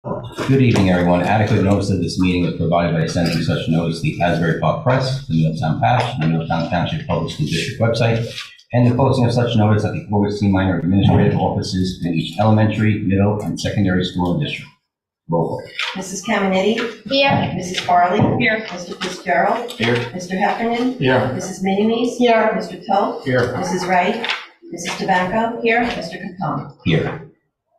Good evening, everyone. Adequate notice of this meeting is provided by sending such notice to the Asbury Park Press, the Middletown Patch, the Middletown Township Public School District website, and the posting of such notice at the Augustine Minor Administrative Offices in each elementary, middle, and secondary school and district. Roll call. Mrs. Caminetti? Here. Mrs. Farley? Here. Mr. Fitzgerald? Here. Mr. Heffernan? Here. Mrs. Minimes? Here. Mr. Toth? Here. Mrs. Wright? Mrs. Tobacco? Here. Mr. Capone? Here.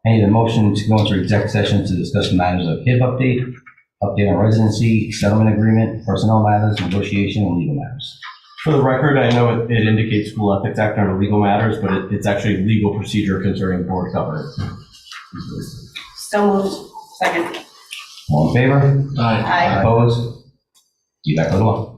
I need a motion to go into exec session to discuss matters of HIB update on residency, settlement agreement, personnel matters, negotiation, and legal matters. For the record, I know it indicates School Ethics Act under legal matters, but it's actually legal procedure concerning board governance. So moved. Second. All in favor? Aye. Opposed? You back to the law.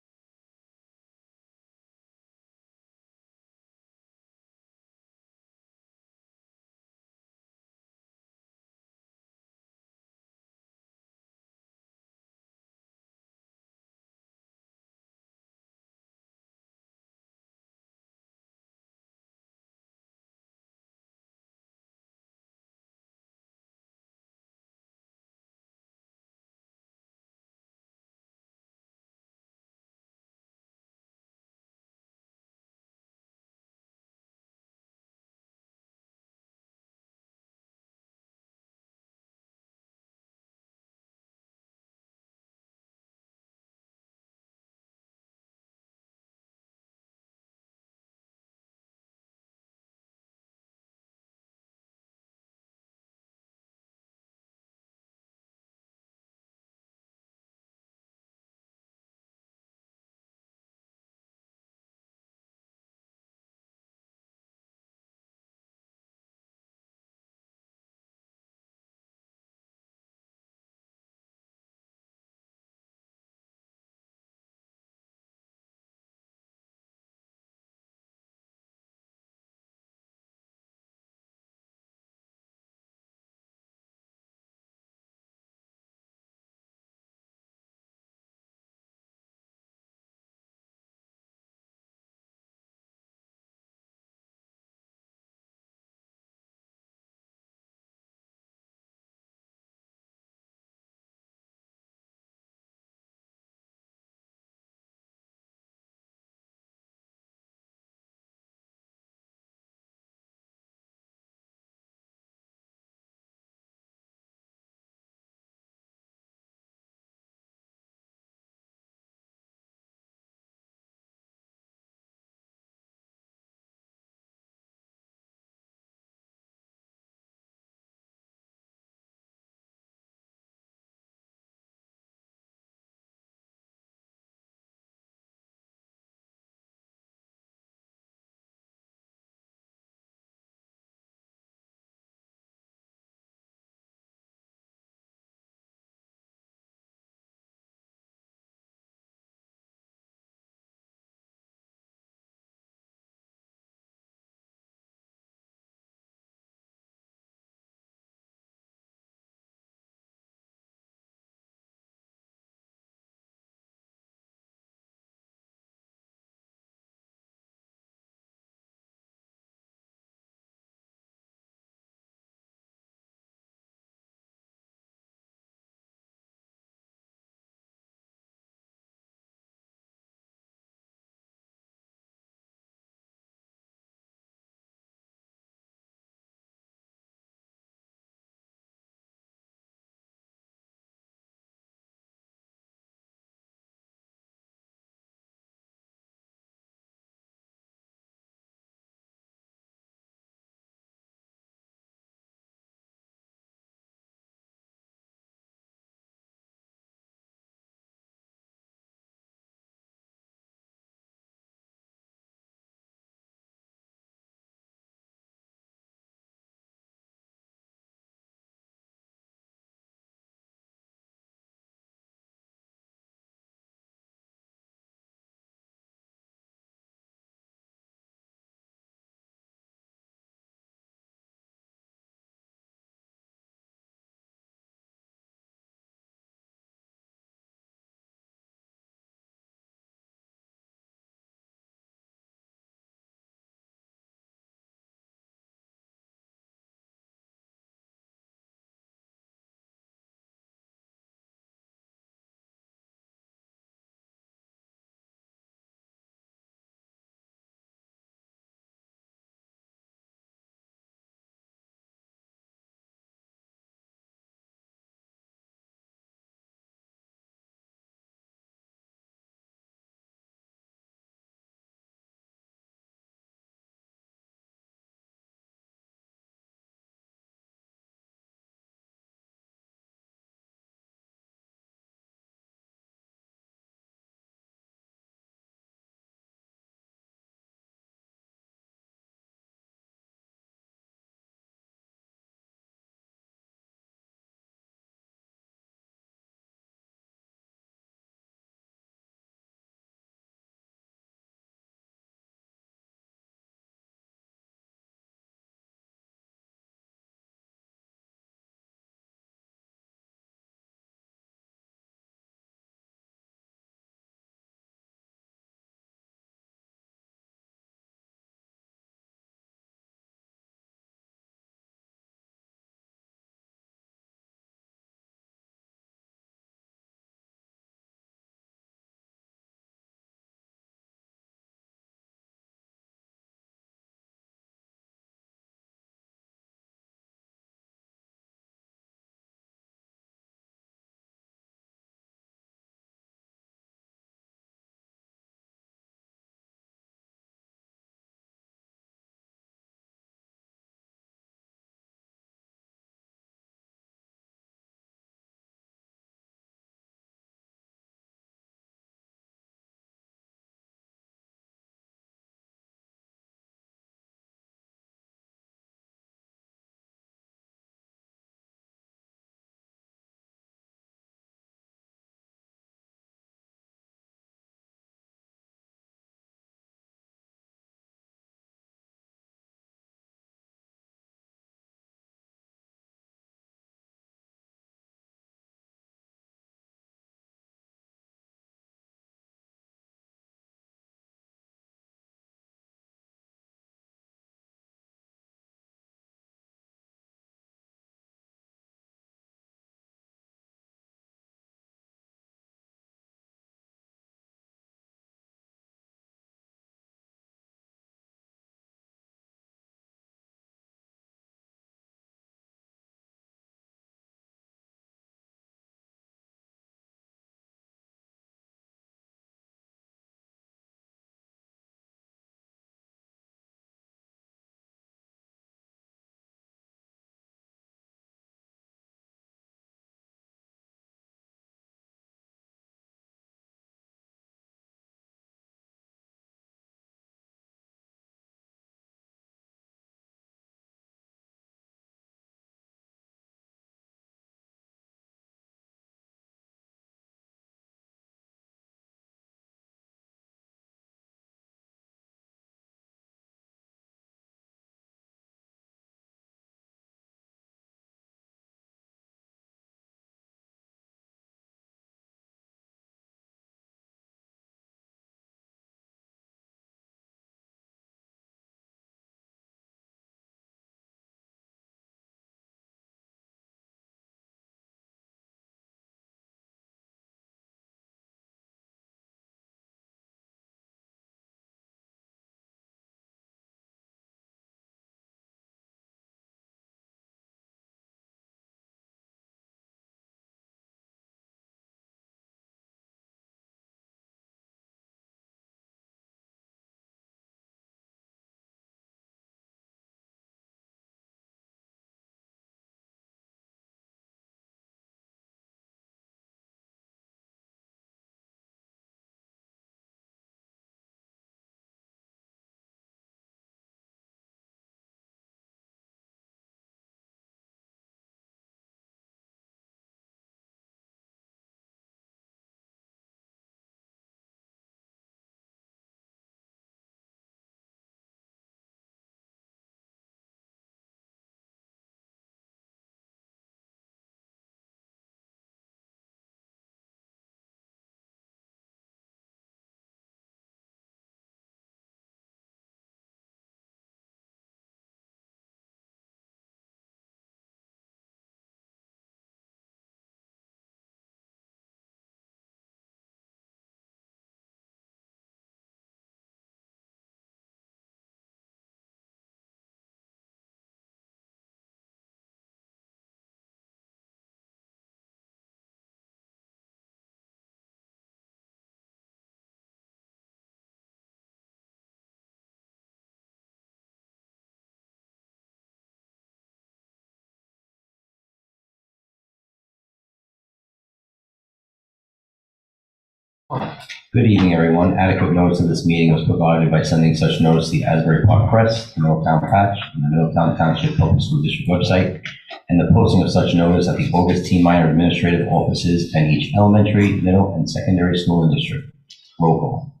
Good evening, everyone. Adequate notice of this meeting was provided by sending such notice to the Asbury Park Press, the Middletown Patch, and the Middletown Township Public School District website, and the posting of such notice at the Augustine Minor Administrative Offices and each elementary, middle, and secondary school in district. Roll call.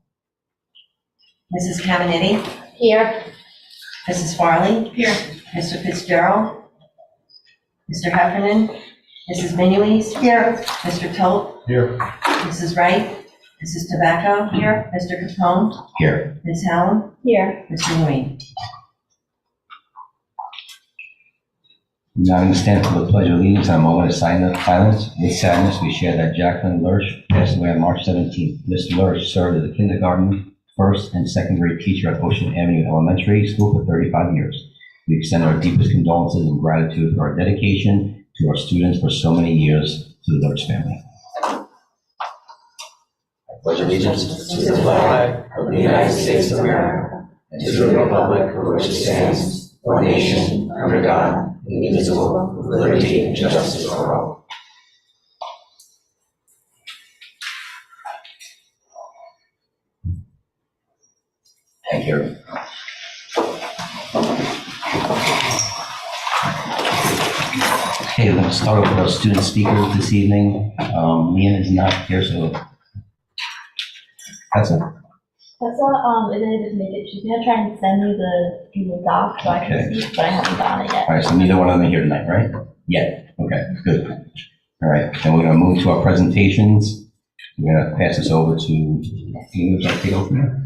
Mrs. Caminetti? Here. Mrs. Farley? Here. Mr. Fitzgerald? Mr. Heffernan? Mrs. Minuis? Here. Mr. Toth? Here. Mrs. Wright? Mrs. Tobacco? Here. Mr. Capone? Here. Ms. Hallam? Here. Mr. Marine? Now we stand for the pledge of allegiance and a moment of silence. With sadness, we share that Jacqueline Lurch passed away on March 17th. Ms. Lurch served as a kindergarten, first, and second grade teacher at Ocean Avenue Elementary School for 35 years. We extend our deepest condolences and gratitude for our dedication to our students for so many years, to the Lurch family. I pledge allegiance to the flag of the United States of America and to the republic for which it stands, one nation, under God, indivisible, with liberty and justice for all. Thank you. Okay, we're going to start off with our student speakers this evening. Leanne is not here, so Tessa. Tessa isn't able to make it. She's gonna try and send me the Google Doc so I can speak, but I haven't gotten it yet. All right, so neither one of them are here tonight, right? Yet. Okay, good. All right, then we're going to move to our presentations. We're going to pass this over to Would you like to take over from here?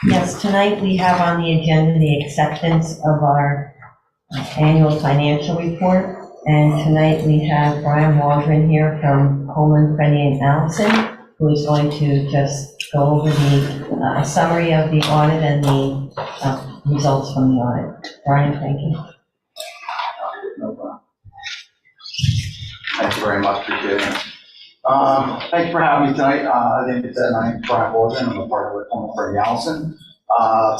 Yes, tonight we have on the agenda the acceptance of our annual financial report. And tonight we have Brian Waldron here from Coleman, Freddie and Allison, who is going to just go over the summary of the audit and the results from the audit. Brian, thank you. No problem. Thank you very much, appreciate it. Thank you for having me tonight. As Amy said, my name is Brian Waldron. I'm a partner with Coleman, Freddie Allison.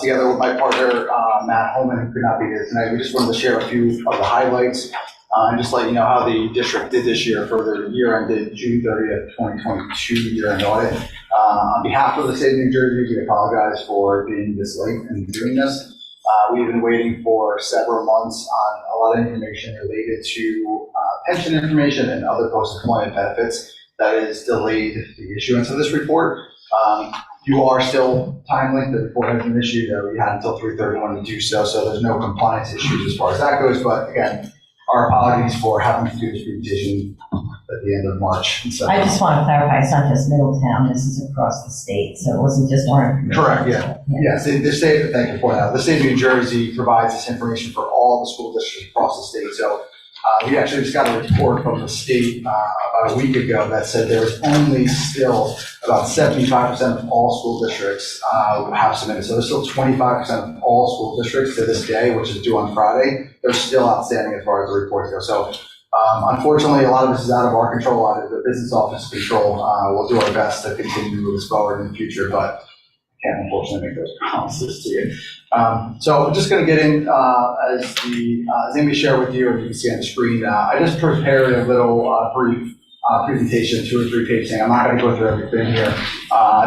Together with my partner, Matt Holman, who could not be here tonight, we just wanted to share a few of the highlights and just let you know how the district did this year for the year ended June 30th, 2022 year-end audit. On behalf of the state of New Jersey, we apologize for being this late in doing this. We've been waiting for several months on a lot of information related to pension information and other post-employment benefits that has delayed the issuance of this report. You are still timely. The report has been issued. We had until 3/31 to do so, so there's no compliance issues as far as that goes. But again, our apologies for having to do this presentation at the end of March. I just want to clarify, it's not just Middletown, this is across the state, so it wasn't just one. Correct, yeah. Yes, the state, thank you for that. The state of New Jersey provides this information for all the school districts across the state. So we actually just got a report from the state about a week ago that said there's only still about 75% of all school districts have submitted. So there's still 25% of all school districts to this day, which is due on Friday. They're still outstanding as far as the reports go. So unfortunately, a lot of this is out of our control, out of the business office control. We'll do our best to continue to move this forward in the future, but I can't unfortunately make those promises to you. So I'm just going to get in as Amy shared with you, and you can see on the screen. I just prepared a little brief presentation, 2 or 3 page thing. I'm not going to go through everything here.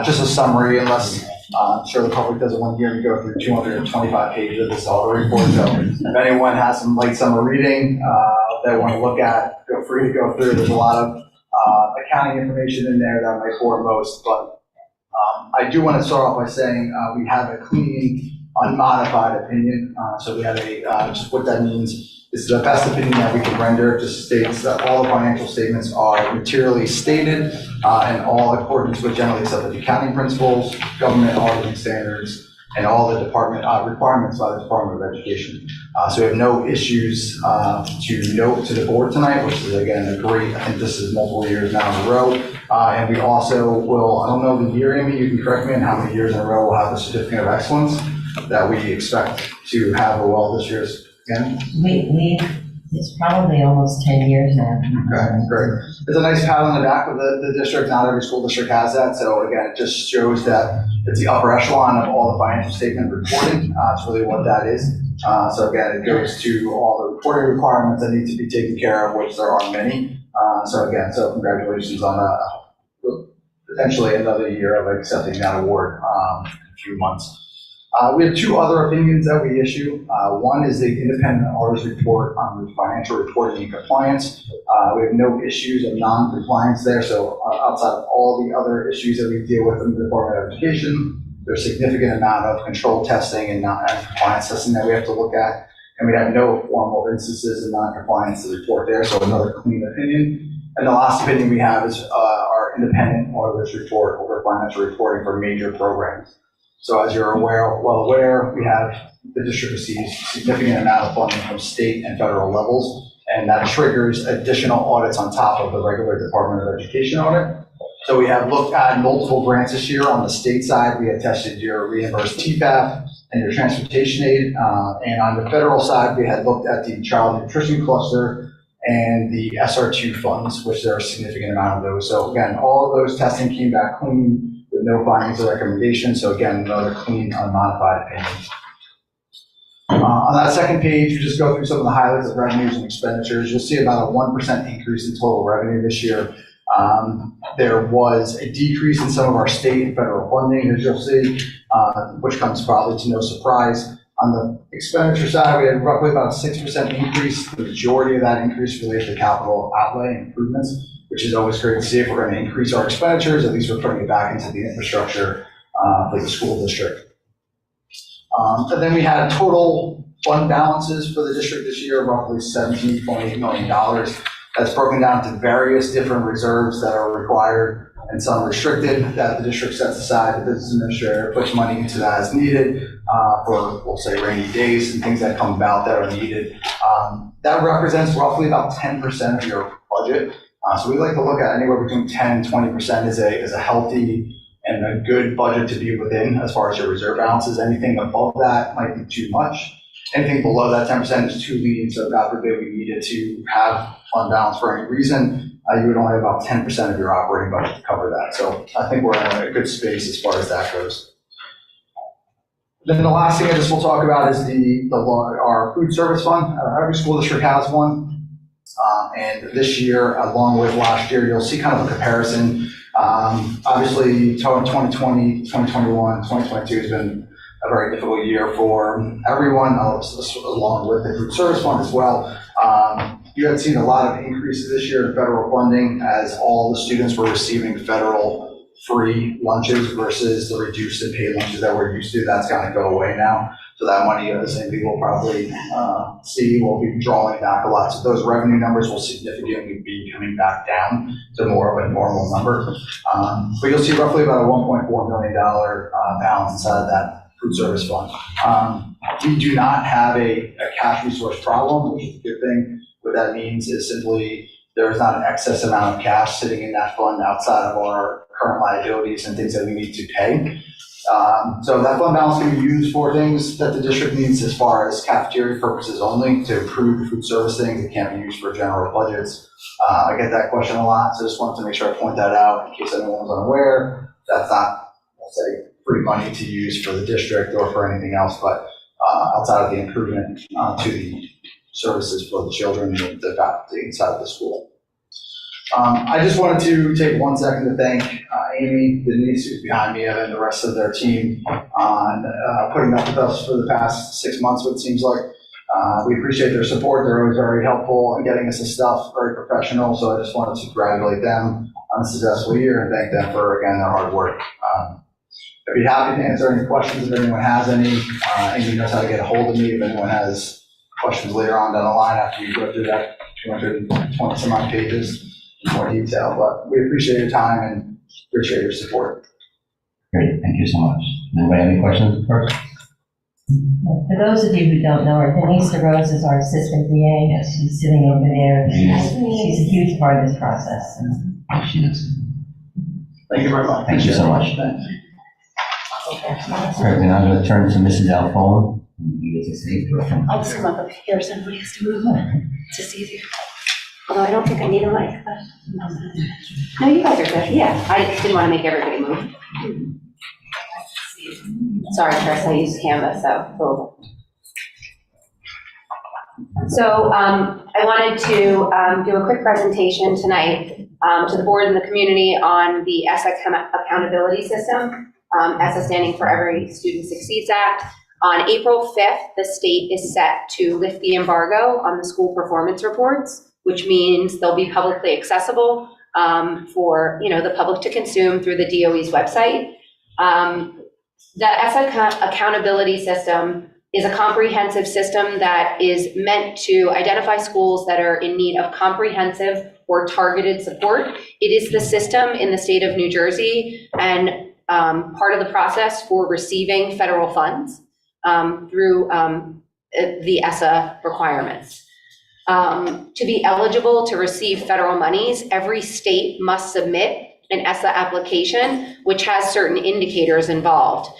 Just a summary, unless I'm sure the public doesn't want to hear me go through 225 pages of this audit report. So if anyone has some light summer reading they want to look at, feel free to go through. There's a lot of accounting information in there that might bore most, but I do want to start off by saying we have a clean, unmodified opinion. So we have just what that means. This is the best opinion that we can render. It just states that all the financial statements are materially stated and all accordance with generally accepted accounting principles, government auditing standards, and all the department requirements by the Department of Education. So we have no issues to note to the board tonight, which is again a great, I think this is multiple years now in a row. And we also will, I don't know the year, Amy, you can correct me on how many years in a row we'll have the certificate of excellence that we expect to have this year's again. It's probably almost 10 years now. Okay, great. There's a nice pat on the back of the district. Not every school district has that. So again, it just shows that it's the upper echelon of all the financial statement reporting. It's really what that is. So again, it goes to all the reporting requirements that need to be taken care of, which there are many. So congratulations on potentially another year of accepting that award in a few months. We have two other opinions that we issue. One is the independent auditor's report on the financial reporting and compliance. We have no issues of non-compliance there, so outside of all the other issues that we deal with in the Department of Education, there's a significant amount of control testing and compliance testing that we have to look at, and we have no formal instances of non-compliance to report there, so another clean opinion. And the last opinion we have is our independent auditor's report over financial reporting for major programs. So as you're well aware, we have the district receives significant amount of funding from state and federal levels, and that triggers additional audits on top of the regular Department of Education audit. So we have looked at multiple grants this year. On the state side, we had tested your reimbursed TPAP and your transportation aid. And on the federal side, we had looked at the child nutrition cluster and the SR2 funds, which there are a significant amount of those. So again, all of those testing came back clean with no findings or recommendations. So again, another clean, unmodified opinion. On that second page, you just go through some of the highlights of revenues and expenditures. You'll see about a 1% increase in total revenue this year. There was a decrease in some of our state and federal funding, as you'll see, which comes probably to no surprise. On the expenditure side, we had roughly about a 6% increase. The majority of that increase related to capital outlay improvements, which is always great to see. If we're going to increase our expenditures, at least we're putting it back into the infrastructure for the school district. And then we had total fund balances for the district this year, roughly $17.8 million. That's broken down to various different reserves that are required and some restricted that the district sets aside. The business administrator puts money into that as needed for, we'll say, rainy days and things that come about that are needed. That represents roughly about 10% of your budget. So we like to look at anywhere between 10 and 20% as a healthy and a good budget to be within as far as your reserve balances. Anything above that might be too much. Anything below that 10% is too lean. So God forbid we needed to have fund balance for any reason, you would only have about 10% of your operating budget to cover that. So I think we're in a good space as far as that goes. Then the last thing I just will talk about is our food service fund. Every school district has one. And this year, along with last year, you'll see kind of a comparison. Obviously, 2020, 2021, 2022 has been a very difficult year for everyone, along with the food service fund as well. You had seen a lot of increases this year in federal funding as all the students were receiving federal free lunches versus the reduced and paid lunches that we're used to. That's going to go away now. So that money, as we will probably see, will be drawing back a lot. So those revenue numbers will significantly be coming back down to more of a normal number. But you'll see roughly about a $1.4 million balance inside of that food service fund. We do not have a cash resource problem, which is a good thing. What that means is simply there is not an excess amount of cash sitting in that fund outside of our current liabilities and things that we need to pay. So that fund balance can be used for things that the district needs as far as cafeteria purposes only to improve the food service things. It can't be used for general budgets. I get that question a lot, so I just wanted to make sure I point that out in case anyone's unaware. That's not, let's say, free money to use for the district or for anything else, but outside of the improvement to the services for the children and the faculty inside of the school. I just wanted to take 1 second to thank Amy, Denise, who's behind me, and the rest of their team on putting up with us for the past 6 months, what it seems like. We appreciate their support. They're always very helpful in getting us this stuff, very professional. So I just wanted to congratulate them on a successful year and thank them for, again, their hard work. I'd be happy to answer any questions if anyone has any. Amy knows how to get a hold of me if anyone has questions later on down the line after you go through that 220 some odd pages in more detail. But we appreciate your time and appreciate your support. Great, thank you so much. Anybody have any questions first? For those of you who don't know her, Denise DeRose is our assistant VA. Yes. She's sitting over there. She's a huge part of this process. She is. Thank you very much. Thank you so much. All right, then I'm going to turn to Mrs. Alphone. I'll just come up here, somebody has to move. It's just easier. Although I don't think I need a mic. No, you guys are good. Yeah, I just didn't want to make everybody move. Sorry, Chris, I used Canvas, so. So I wanted to do a quick presentation tonight to the board and the community on the ESSA accountability system, ESSA standing for Every Student Succeeds Act. On April 5th, the state is set to lift the embargo on the school performance reports, which means they'll be publicly accessible for the public to consume through the DOE's website. The ESSA accountability system is a comprehensive system that is meant to identify schools that are in need of comprehensive or targeted support. It is the system in the state of New Jersey and part of the process for receiving federal funds through the ESSA requirements. To be eligible to receive federal monies, every state must submit an ESSA application, which has certain indicators involved.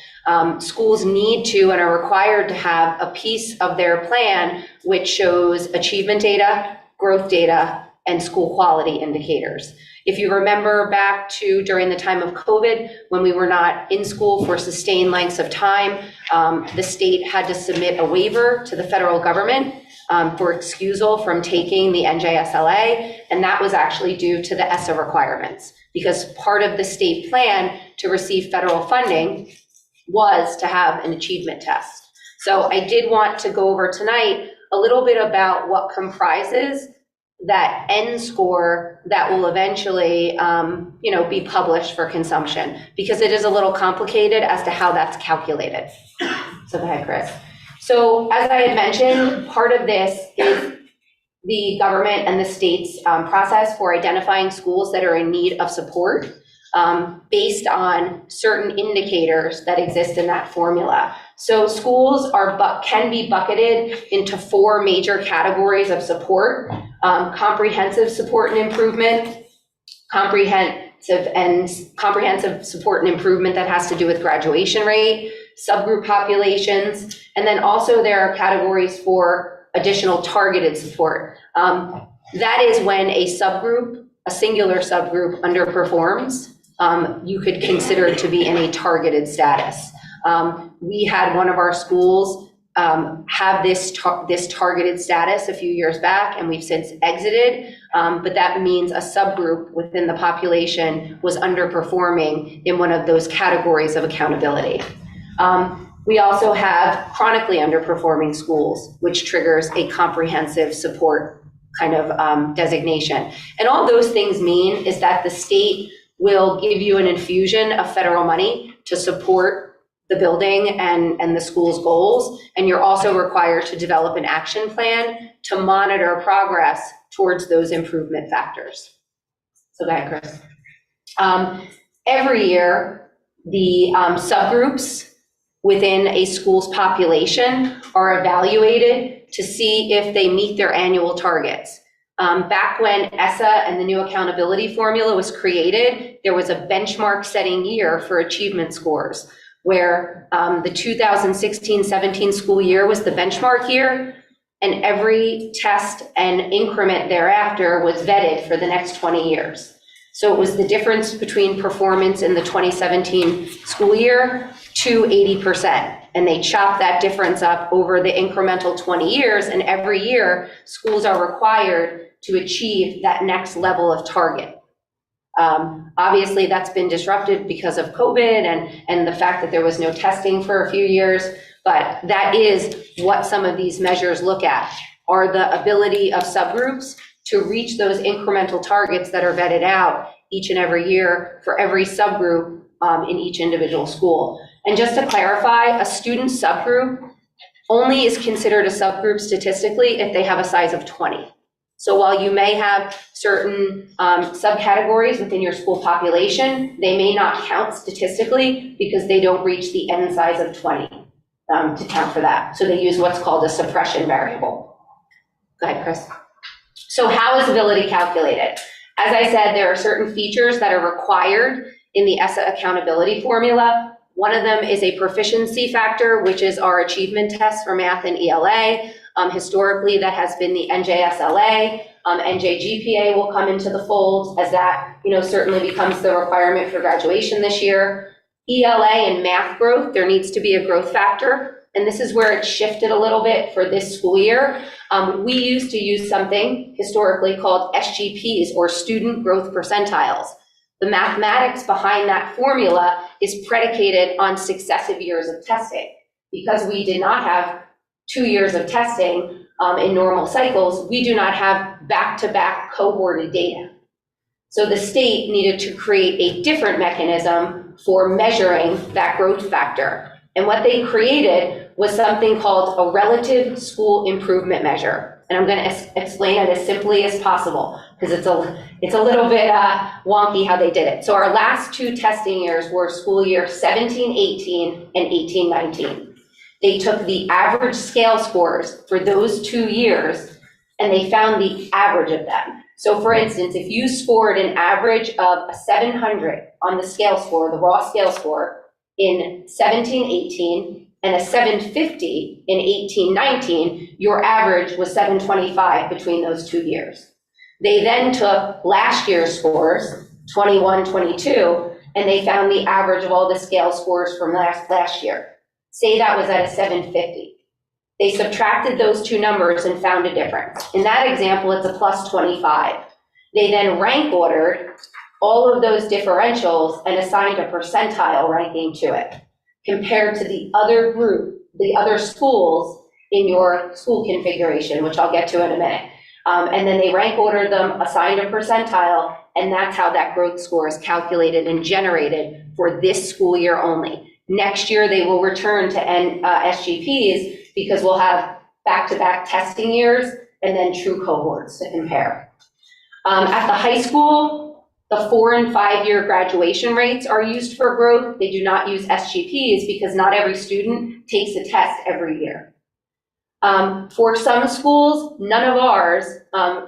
Schools need to and are required to have a piece of their plan which shows achievement data, growth data, and school quality indicators. If you remember back to during the time of COVID, when we were not in school for sustained lengths of time, the state had to submit a waiver to the federal government for excusal from taking the NJSLA, and that was actually due to the ESSA requirements, because part of the state plan to receive federal funding was to have an achievement test. So I did want to go over tonight a little bit about what comprises that end score that will eventually be published for consumption, because it is a little complicated as to how that's calculated. So go ahead, Chris. So as I had mentioned, part of this is the government and the state's process for identifying schools that are in need of support based on certain indicators that exist in that formula. So schools can be bucketed into 4 major categories of support: comprehensive support and improvement, comprehensive support and improvement that has to do with graduation rate, subgroup populations, and then also there are categories for additional targeted support. That is when a singular subgroup underperforms, you could consider to be in a targeted status. We had one of our schools have this targeted status a few years back, and we've since exited, but that means a subgroup within the population was underperforming in one of those categories of accountability. We also have chronically underperforming schools, which triggers a comprehensive support kind of designation. And all those things mean is that the state will give you an infusion of federal money to support the building and the school's goals. And you're also required to develop an action plan to monitor progress towards those improvement factors. So go ahead, Chris. Every year, the subgroups within a school's population are evaluated to see if they meet their annual targets. Back when ESSA and the new accountability formula was created, there was a benchmark setting year for achievement scores, where the 2016-17 school year was the benchmark year, and every test and increment thereafter was vetted for the next 20 years. So it was the difference between performance in the 2017 school year to 80%. And they chop that difference up over the incremental 20 years, and every year schools are required to achieve that next level of target. Obviously that's been disrupted because of COVID and the fact that there was no testing for a few years, but that is what some of these measures look at, are the ability of subgroups to reach those incremental targets that are vetted out each and every year for every subgroup in each individual school. And just to clarify, a student subgroup only is considered a subgroup statistically if they have a size of 20. So while you may have certain subcategories within your school population, they may not count statistically because they don't reach the N size of 20 to count for that. So they use what's called a suppression variable. Go ahead, Chris. So how is ability calculated? As I said, there are certain features that are required in the ESSA accountability formula. One of them is a proficiency factor, which is our achievement test for math and ELA. Historically, that has been the NJSLA. NJGPA will come into the fold as that, certainly becomes the requirement for graduation this year. ELA and math growth, there needs to be a growth factor and this is where it shifted a little bit for this school year. We used to use something historically called SGPs, or student growth percentiles. The mathematics behind that formula is predicated on successive years of testing. Because we did not have 2 years of testing in normal cycles, we do not have back-to-back cohorted data. So the state needed to create a different mechanism for measuring that growth factor. And what they created was something called a relative school improvement measure. And I'm going to explain it as simply as possible, because it's a little bit wonky how they did it. So our last 2 testing years were school year 17-18 and 18-19. They took the average scale scores for those 2 years, and they found the average of them. So for instance, if you scored an average of a 700 on the scale score, the raw scale score, in 17-18 and a 750 in 18-19, your average was 725 between those 2 years. They then took last year's scores, 21-22, and they found the average of all the scale scores from last year. Say that was at a 750. They subtracted those 2 numbers and found a difference. In that example, it's a plus 25. They then rank ordered all of those differentials and assigned a percentile ranking to it, compared to the other group, the other schools in your school configuration, which I'll get to in a minute. And then they rank ordered them, assigned a percentile, and that's how that growth score is calculated and generated for this school year only. Next year, they will return to SGPs, because we'll have back-to-back testing years and then true cohorts to compare. At the high school, the 4 and 5 year graduation rates are used for growth. They do not use SGPs because not every student takes a test every year. For some schools, none of ours,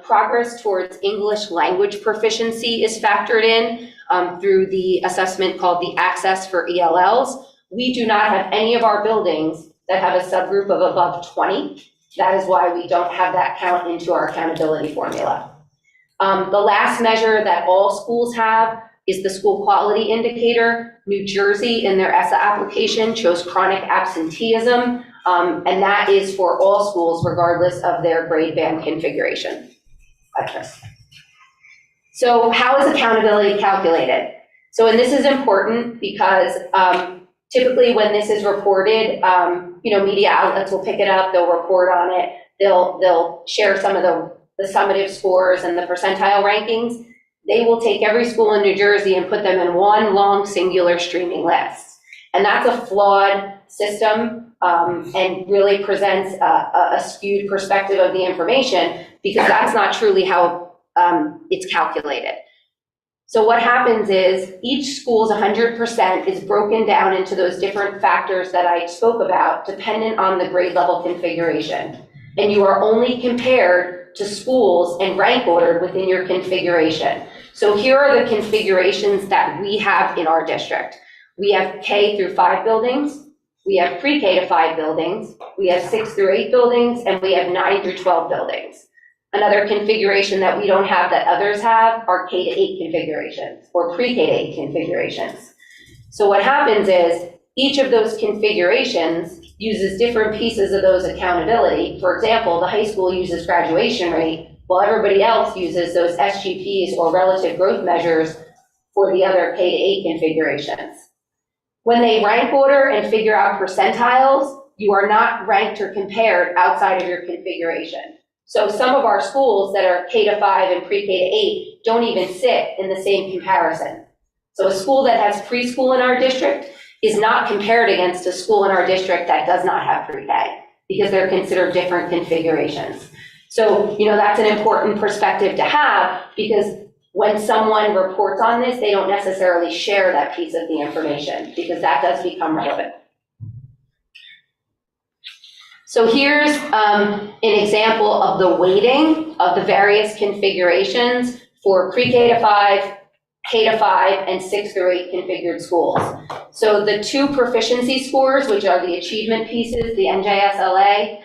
progress towards English language proficiency is factored in through the assessment called the Access for ELLs. We do not have any of our buildings that have a subgroup of above 20. That is why we don't have that count into our accountability formula. The last measure that all schools have is the school quality indicator. New Jersey, in their ESSA application, chose chronic absenteeism, and that is for all schools regardless of their grade band configuration. So how is accountability calculated? So, and this is important because typically when this is reported, media outlets will pick it up, they'll report on it, they'll share some of the summative scores and the percentile rankings. They will take every school in New Jersey and put them in one long singular streaming list. And that's a flawed system and really presents a skewed perspective of the information, because that's not truly how it's calculated. So what happens is each school's 100% is broken down into those different factors that I spoke about, dependent on the grade level configuration. And you are only compared to schools and rank ordered within your configuration. So here are the configurations that we have in our district. We have K through 5 buildings, we have pre-K to 5 buildings, we have 6 through 8 buildings, and we have 9 through 12 buildings. Another configuration that we don't have that others have are K to 8 configurations or pre-K to 8 configurations. So what happens is each of those configurations uses different pieces of those accountability. For example, the high school uses graduation rate, while everybody else uses those SGPs or relative growth measures for the other K to 8 configurations. When they rank order and figure out percentiles, you are not ranked or compared outside of your configuration. So some of our schools that are K to 5 and pre-K to 8 don't even sit in the same comparison. So a school that has preschool in our district is not compared against a school in our district that does not have pre-K, because they're considered different configurations. So, that's an important perspective to have, because when someone reports on this, they don't necessarily share that piece of the information, because that does become relevant. So here's an example of the weighting of the various configurations for pre-K to 5, K to 5, and 6 through 8 configured schools. So the 2 proficiency scores, which are the achievement pieces, the NJSLA,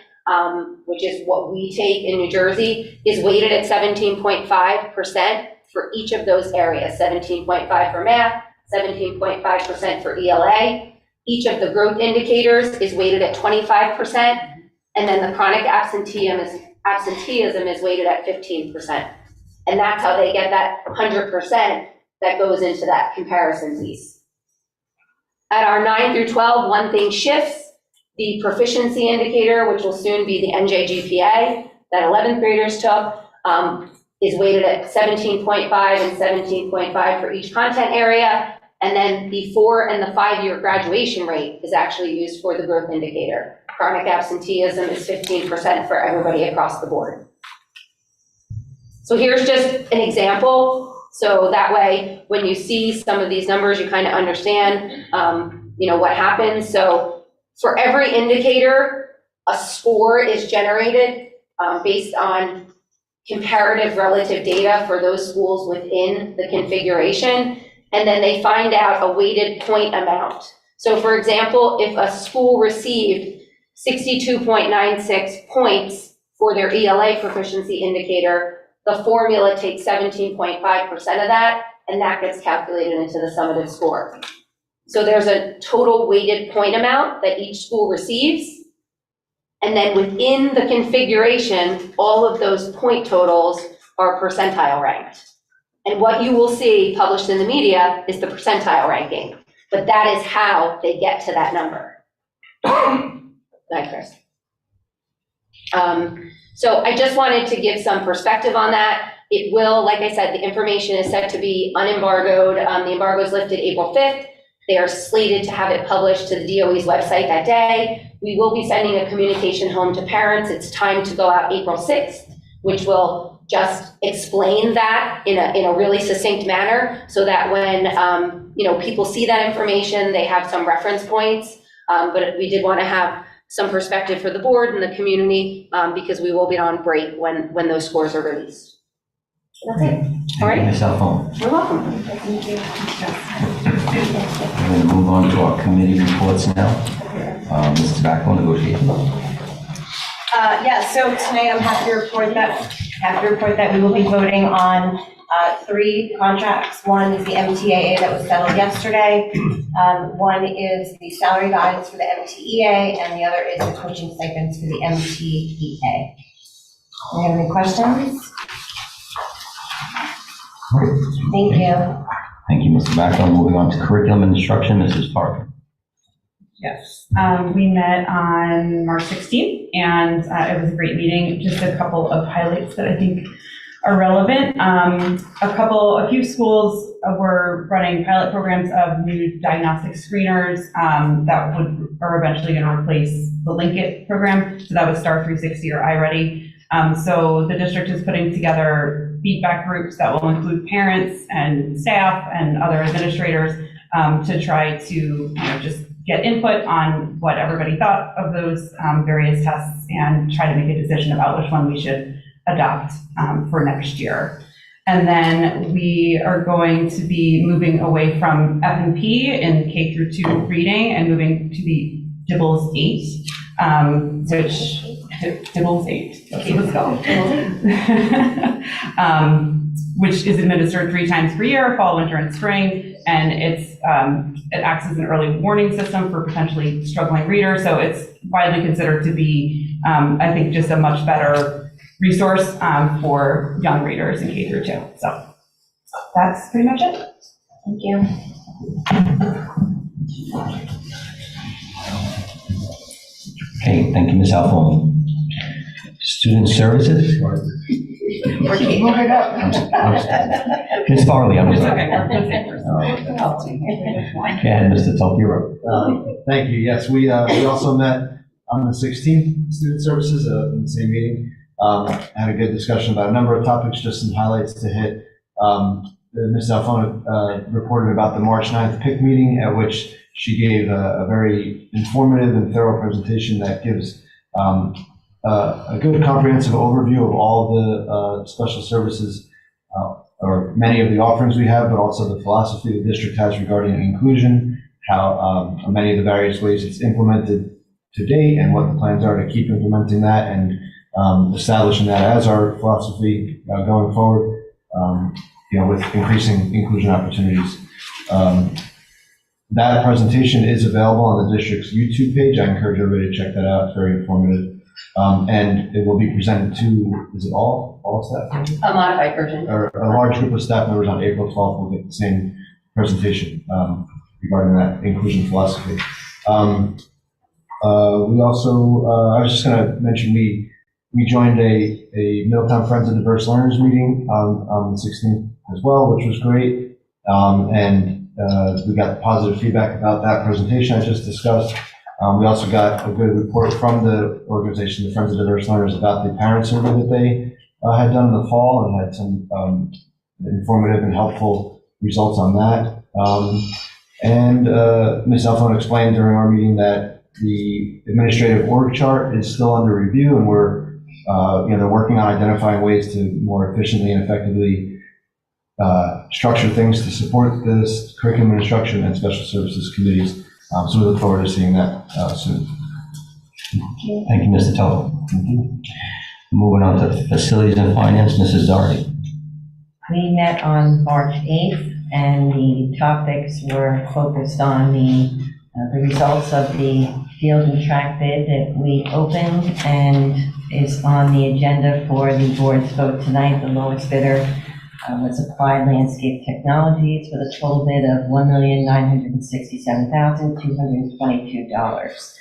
which is what we take in New Jersey, is weighted at 17.5% for each of those areas. 17.5 for math, 17.5% for ELA. Each of the growth indicators is weighted at 25%, and then the chronic absenteeism is weighted at 15%. And that's how they get that 100% that goes into that comparison piece. At our 9 through 12, one thing shifts. The proficiency indicator, which will soon be the NJGPA that 11th graders took, is weighted at 17.5 and 17.5 for each content area. And then the 4 and the 5-year graduation rate is actually used for the growth indicator. Chronic absenteeism is 15% for everybody across the board. So here's just an example. So that way, when you see some of these numbers, you kind of understand, what happens. So for every indicator, a score is generated based on comparative relative data for those schools within the configuration. And then they find out a weighted point amount. So for example, if a school received 62.96 points for their ELA proficiency indicator, the formula takes 17.5% of that, and that gets calculated into the summative score. So there's a total weighted point amount that each school receives. And then within the configuration, all of those point totals are percentile ranked. And what you will see published in the media is the percentile ranking, but that is how they get to that number. Go ahead, Chris. So I just wanted to give some perspective on that. It will, like I said, the information is set to be unembargoed. The embargo is lifted April 5th. They are slated to have it published to the DOE's website that day. We will be sending a communication home to parents. It's time to go out April 6th, which will just explain that in a really succinct manner so that when people see that information, they have some reference points. But we did want to have some perspective for the board and the community because we will be on break when those scores are released. That's it. All right. Ms. Alphone. You're welcome. Thank you. We're going to move on to our committee reports now. Mrs. Tobacco, negotiations. So tonight I'm happy to report that we will be voting on 3 contracts. One is the MTAA that was settled yesterday. One is the salary guidance for the MTEA, and the other is the coaching stipends for the MTEA. Do you have any questions? Thank you. Thank you, Mr. Tobacco. Moving on to curriculum and instruction, Mrs. Parker. Yes, we met on March 16th, and it was a great meeting. Just a couple of highlights that I think are relevant. A few schools were running pilot programs of new diagnostic screeners that are eventually going to replace the Linkit program. So that was Star 360 or iReady. So the district is putting together feedback groups that will include parents and staff and other administrators to try to just get input on what everybody thought of those various tests and try to make a decision about which one we should adopt for next year. And then we are going to be moving away from F&P in K through 2 reading and moving to the Dibbles 8, Dibbles 8, okay, let's go. Which is administered 3 times per year, fall, winter, and spring. And it acts as an early warning system for potentially struggling readers. So it's widely considered to be, I think, just a much better resource for young readers in K through 2. So that's pretty much it. Thank you. Okay, thank you, Ms. Alphone. Student services? Move it up. Ms. Farley, I'm It's sorry. okay. And Mr. Tokiro. Thank you. Yes, we also met on the 16th, student services, in the same meeting. Had a good discussion about a number of topics, just some highlights to hit. Ms. Alphone reported about the March 9th PIC meeting, at which she gave a very informative and thorough presentation that gives a good comprehensive overview of all the special services, or many of the offerings we have, but also the philosophy the district has regarding inclusion, how many of the various ways it's implemented to date, and what the plans are to keep implementing that and establishing that as our philosophy going forward, with increasing inclusion opportunities. That presentation is available on the district's YouTube page. I encourage everybody to check that out. It's very informative. And it will be presented to, is it all staff? A modified version. Or a large group of staff members on April 12th will get the same presentation regarding that inclusion philosophy. We also, I was just going to mention, we joined a Middletown Friends of Diverse Learners meeting on the 16th as well, which was great. And we got positive feedback about that presentation I just discussed. We also got a good report from the organization, the Friends of Diverse Learners, about the parent survey that they had done in the fall, and had some informative and helpful results on that. And Ms. Alphone explained during our meeting that the administrative org chart is still under review, and we're they're working on identifying ways to more efficiently and effectively structure things to support this curriculum instruction and special services committees. So we look forward to seeing that soon. Thank you, Mr. Tello. Thank you. Moving on to facilities and finance, Mrs. Doherty. We met on March 8th, and the topics were focused on the results of the field and track bid that we opened and is on the agenda for the board's vote tonight. The lowest bidder was Applied Landscape Technologies with a total bid of $1,967,222.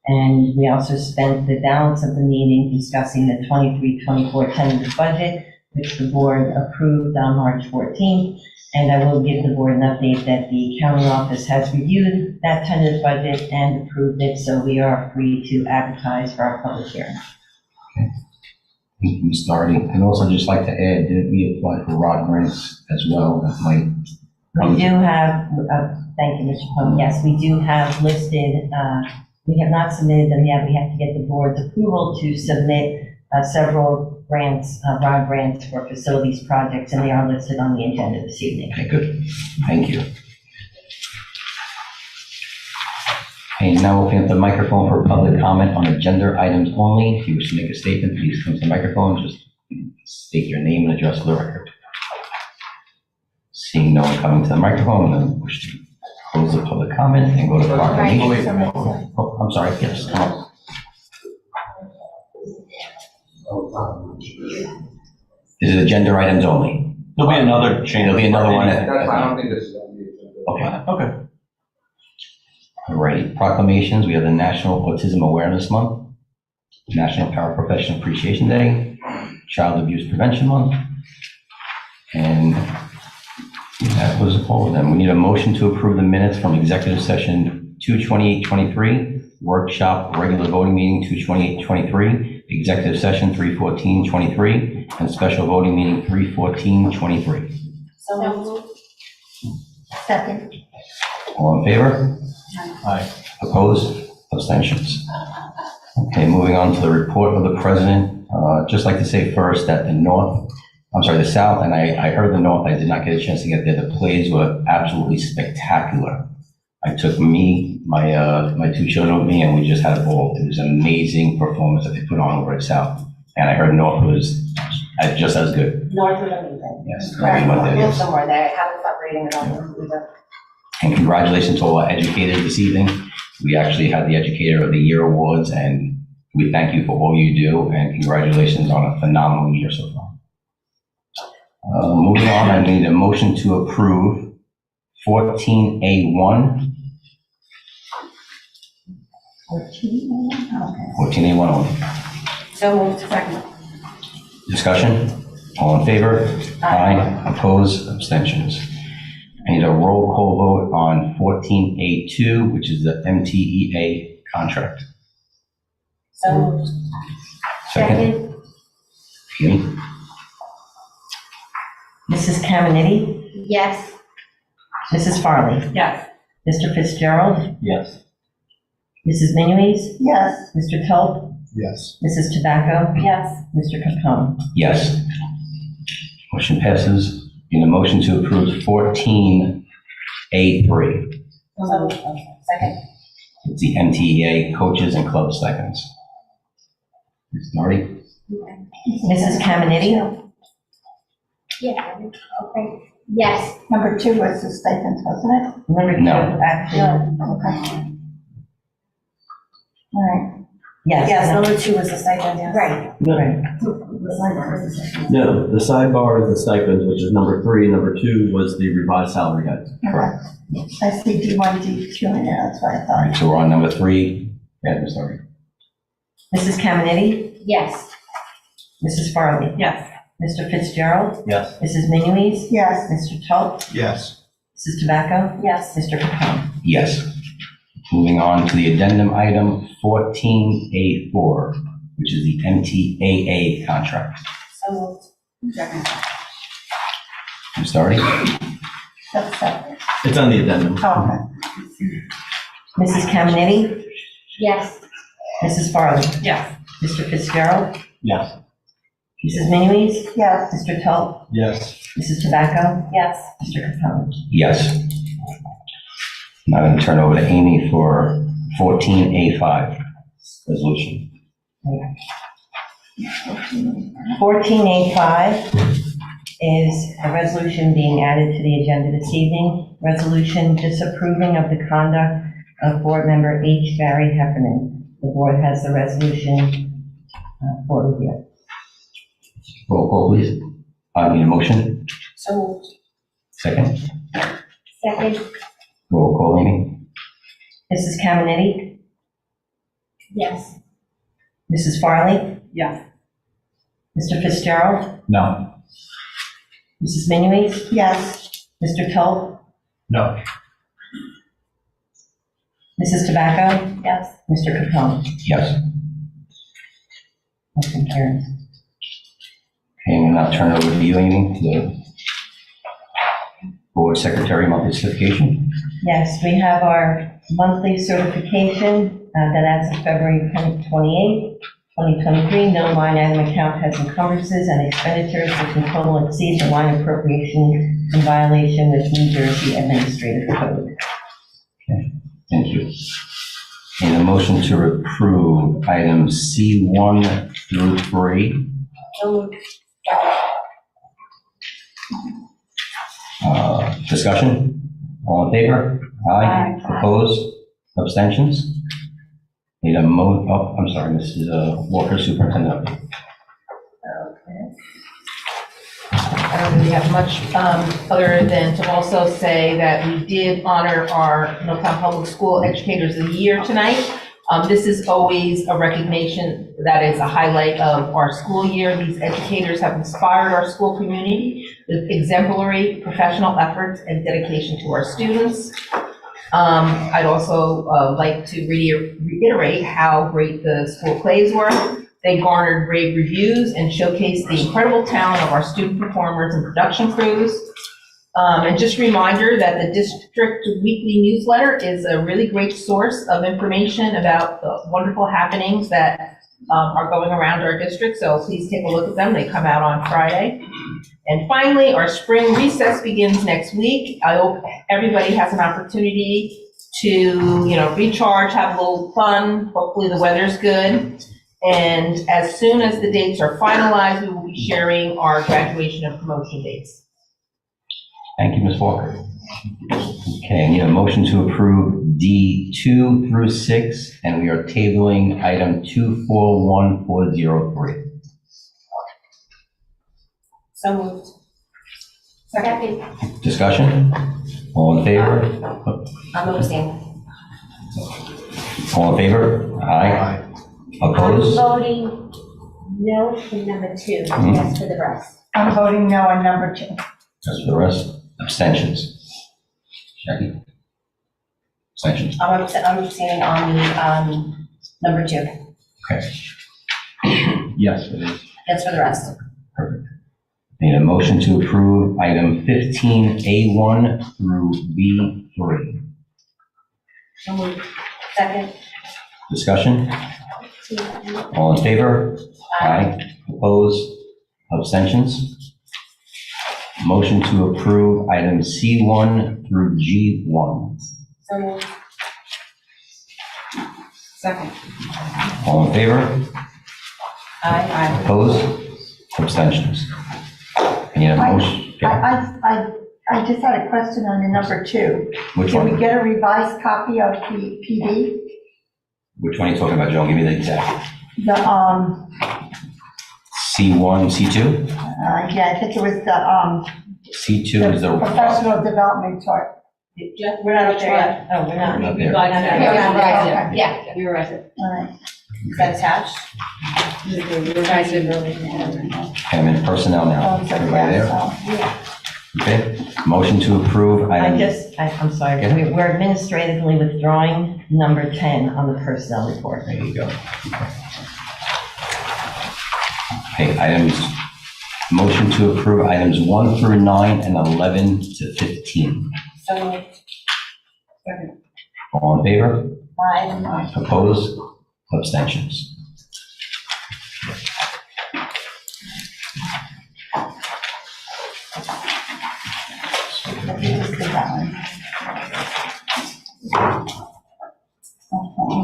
And we also spent the balance of the meeting discussing the 23-24 tentative budget, which the board approved on March 14th. And I will give the board an update that the county office has reviewed that tentative budget and approved it, so we are free to advertise for our public hearing. Okay. Thank you, Ms. Doherty. And also just like to add, did we apply for rod grants as well? That might. We do have, thank you, Mr. Plum. Yes, we do have listed, we have not submitted them yet. We have to get the board's approval to submit several grants, rod grants for facilities projects, and they are listed on the agenda this evening. Okay, good. Thank you. Okay, now opening up the microphone for public comment on agenda items only. If you wish to make a statement, please come to the microphone. Just state your name and address for the record. Seeing no one coming to the microphone, then wish to close the public comment and go to proclamation. Oh, I'm sorry. Yes, come on. This is agenda items only. There'll be another change. There'll be another one. I don't think this is on the agenda. Okay. Okay. All right. Proclamations. We have the National Autism Awareness Month, National Paraprofessional Appreciation Day, Child Abuse Prevention Month, and that was all of them. We need a motion to approve the minutes from executive session 2/28/23, workshop regular voting meeting 2/28/23, executive session 3/14/23, and special voting meeting 3/14/23. So moved. Second. All in favor? Aye. Opposed? Abstentions? Okay, moving on to the report of the president. Just like to say first that the South, and I heard the North, I did not get a chance to get there. The plays were absolutely spectacular. I took my two children with me, and we just had a ball. It was an amazing performance that they put on over at South. And I heard North was just as good. North of amazing. Yes. We went there, yes. Somewhere there, haven't stopped reading it on. And congratulations to all our educators this evening. We actually had the Educator of the Year awards, and we thank you for all you do, and congratulations on a phenomenal year so far. Moving on, I need a motion to approve 14A1. 14A1 only. So moved. Second. Discussion? All in favor? Aye. Opposed? Abstentions? I need a roll call vote on 14A2, which is the MTEA contract. So moved. Second. Amy? Mrs. Caminiti, Yes. Mrs. Farley, Yes. Mr. Fitzgerald, Yes. Mrs. Minuis, Yes. Mr. Tulp, Yes. Mrs. Tobacco, Yes. Mr. Capone. Yes. Motion passes. Need a motion to approve 14A3. So moved. Second. It's the MTEA coaches and club stipends. Ms. Nardi? Mrs. Caminiti, Yeah, okay. Yes. Number 2 was the stipends, wasn't it? Number 2, No. actually, Okay. All right. yes. number 2 was the stipend, yes. Right. No, the sidebar is the stipends, which is number 3. Number 2 was the revised salary guide. Correct. I see D1, D2 in there, that's what I All thought. right, so we're on number 3. Yeah, Ms. Doherty. Mrs. Caminiti? Yes. Mrs. Farley? Yes. Mr. Fitzgerald? Yes. Mrs. Minuis? Yes. Mr. Tulp? Yes. Mrs. Tobacco? Yes. Mr. Capone? Yes. Moving on to the addendum item 14A4, which is the MTAA contract. So moved. Second. Ms. Doherty? That's separate. It's on the addendum. Oh, okay. Mrs. Caminiti? Yes. Mrs. Farley? Yes. Mr. Fitzgerald? Yes. Mrs. Minuis? Yes. Mr. Tulp? Yes. Mrs. Tobacco? Yes. Mr. Capone? Yes. Now I'm going to turn over to Amy for 14A5 resolution. 14A5 is a resolution being added to the agenda this evening. Resolution disapproving of the conduct of board member H. Barry Heffernan. The board has the resolution for review. Roll call, please. I need a motion. So moved. Second. Second. Roll call, Amy. Mrs. Caminiti? Yes. Mrs. Farley? Yes. Mr. Fitzgerald? No. Mrs. Minuis? Yes. Mr. Tulp? No. Mrs. Tobacco? Yes. Mr. Capone? Yes. Motion carries. Okay, we'll now turn it over to you, Amy, the board secretary monthly certification. Yes, we have our monthly certification that as of February 28th, 2023, no line item account has encumbrances and expenditures which in total exceed the line appropriation in violation with New Jersey Administrative Code. Thank you. And a motion to approve items C1 through 3. So moved. Discussion? All in favor? Aye. Aye. Opposed? Abstentions? Need a I'm sorry, Mrs. Walker, superintendent. I don't really have much other than to also say that we did honor our Middletown Public School Educators of the Year tonight. This is always a recognition that is a highlight of our school year. These educators have inspired our school community with exemplary professional efforts and dedication to our students. I'd also like to reiterate how great the school plays were. They garnered rave reviews and showcased the incredible talent of our student performers and production crews. And just a reminder that the district weekly newsletter is a really great source of information about the wonderful happenings that are going around our district. So please take a look at them. They come out on Friday. And finally, our spring recess begins next week. I hope everybody has an opportunity to, recharge, have a little fun. Hopefully the weather's good. And as soon as the dates are finalized, we will be sharing our graduation and promotion dates. Thank you, Ms. Walker. Okay, I need a motion to approve D2 through 6, and we are tabling item 241403. So moved. Second. Discussion? All in favor? I'm abstaining. All in favor? Aye. I'm Opposed? voting no to number 2, yes for the rest. I'm voting no on number 2. As for the rest, abstentions. Jackie? Abstentions. I'm abstaining on the number 2. Okay. Yes, it is. That's for the rest. Perfect. Need a motion to approve item 15A1 through B3. So moved. Second. Discussion? All in favor? Aye. Opposed? Abstentions? Motion to approve items C1 through G1. So moved. Second. All in favor? Aye. Opposed? Abstentions? I need a motion. I I just had a question on the number 2. Which Can we one? get a revised copy of the PD? Which one are you talking about, Joan? Give me the exact. The, C1, C2? yeah, I think it was the, C2 is the. professional development chart. We're not there yet. Oh, we're not. Not there. Yeah, we revised it. All right. Is that attached? We revised it earlier. Okay, I'm in personnel now. Oh, so, Everybody yeah, there? so, Okay. Motion to approve item. I'm sorry, Yeah. we're administratively withdrawing number 10 on the personnel report. There you go. Okay, items, motion to approve items 1 through 9 and 11 to 15. So, All in favor? Aye. Opposed? Abstentions? we just did that one.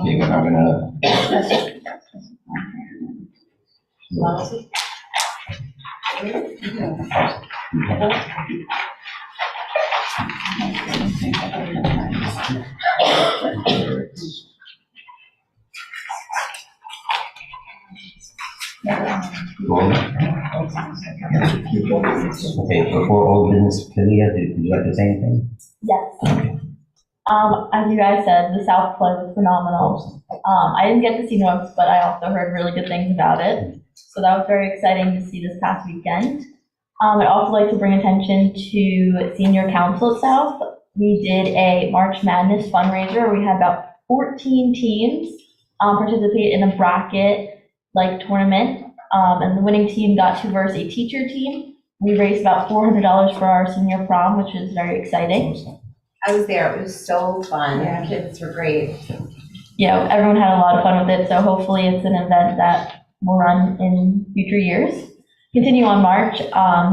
Okay, we're now gonna, go on. Okay, before old business, Philia, would you like to say anything? Yes. As you guys said, the South play was phenomenal. I didn't get to see North, but I also heard really good things about it. So that was very exciting to see this past weekend. I'd also like to bring attention to Senior Council at South. We did a March Madness fundraiser. We had about 14 teams participate in a bracket-like tournament. And the winning team got to verse a teacher team. We raised about $400 for our senior prom, which is very exciting. I was there, it was so fun, the kids were great. Yeah, everyone had a lot of fun with it, so hopefully it's an event that will run in future years. Continue on March,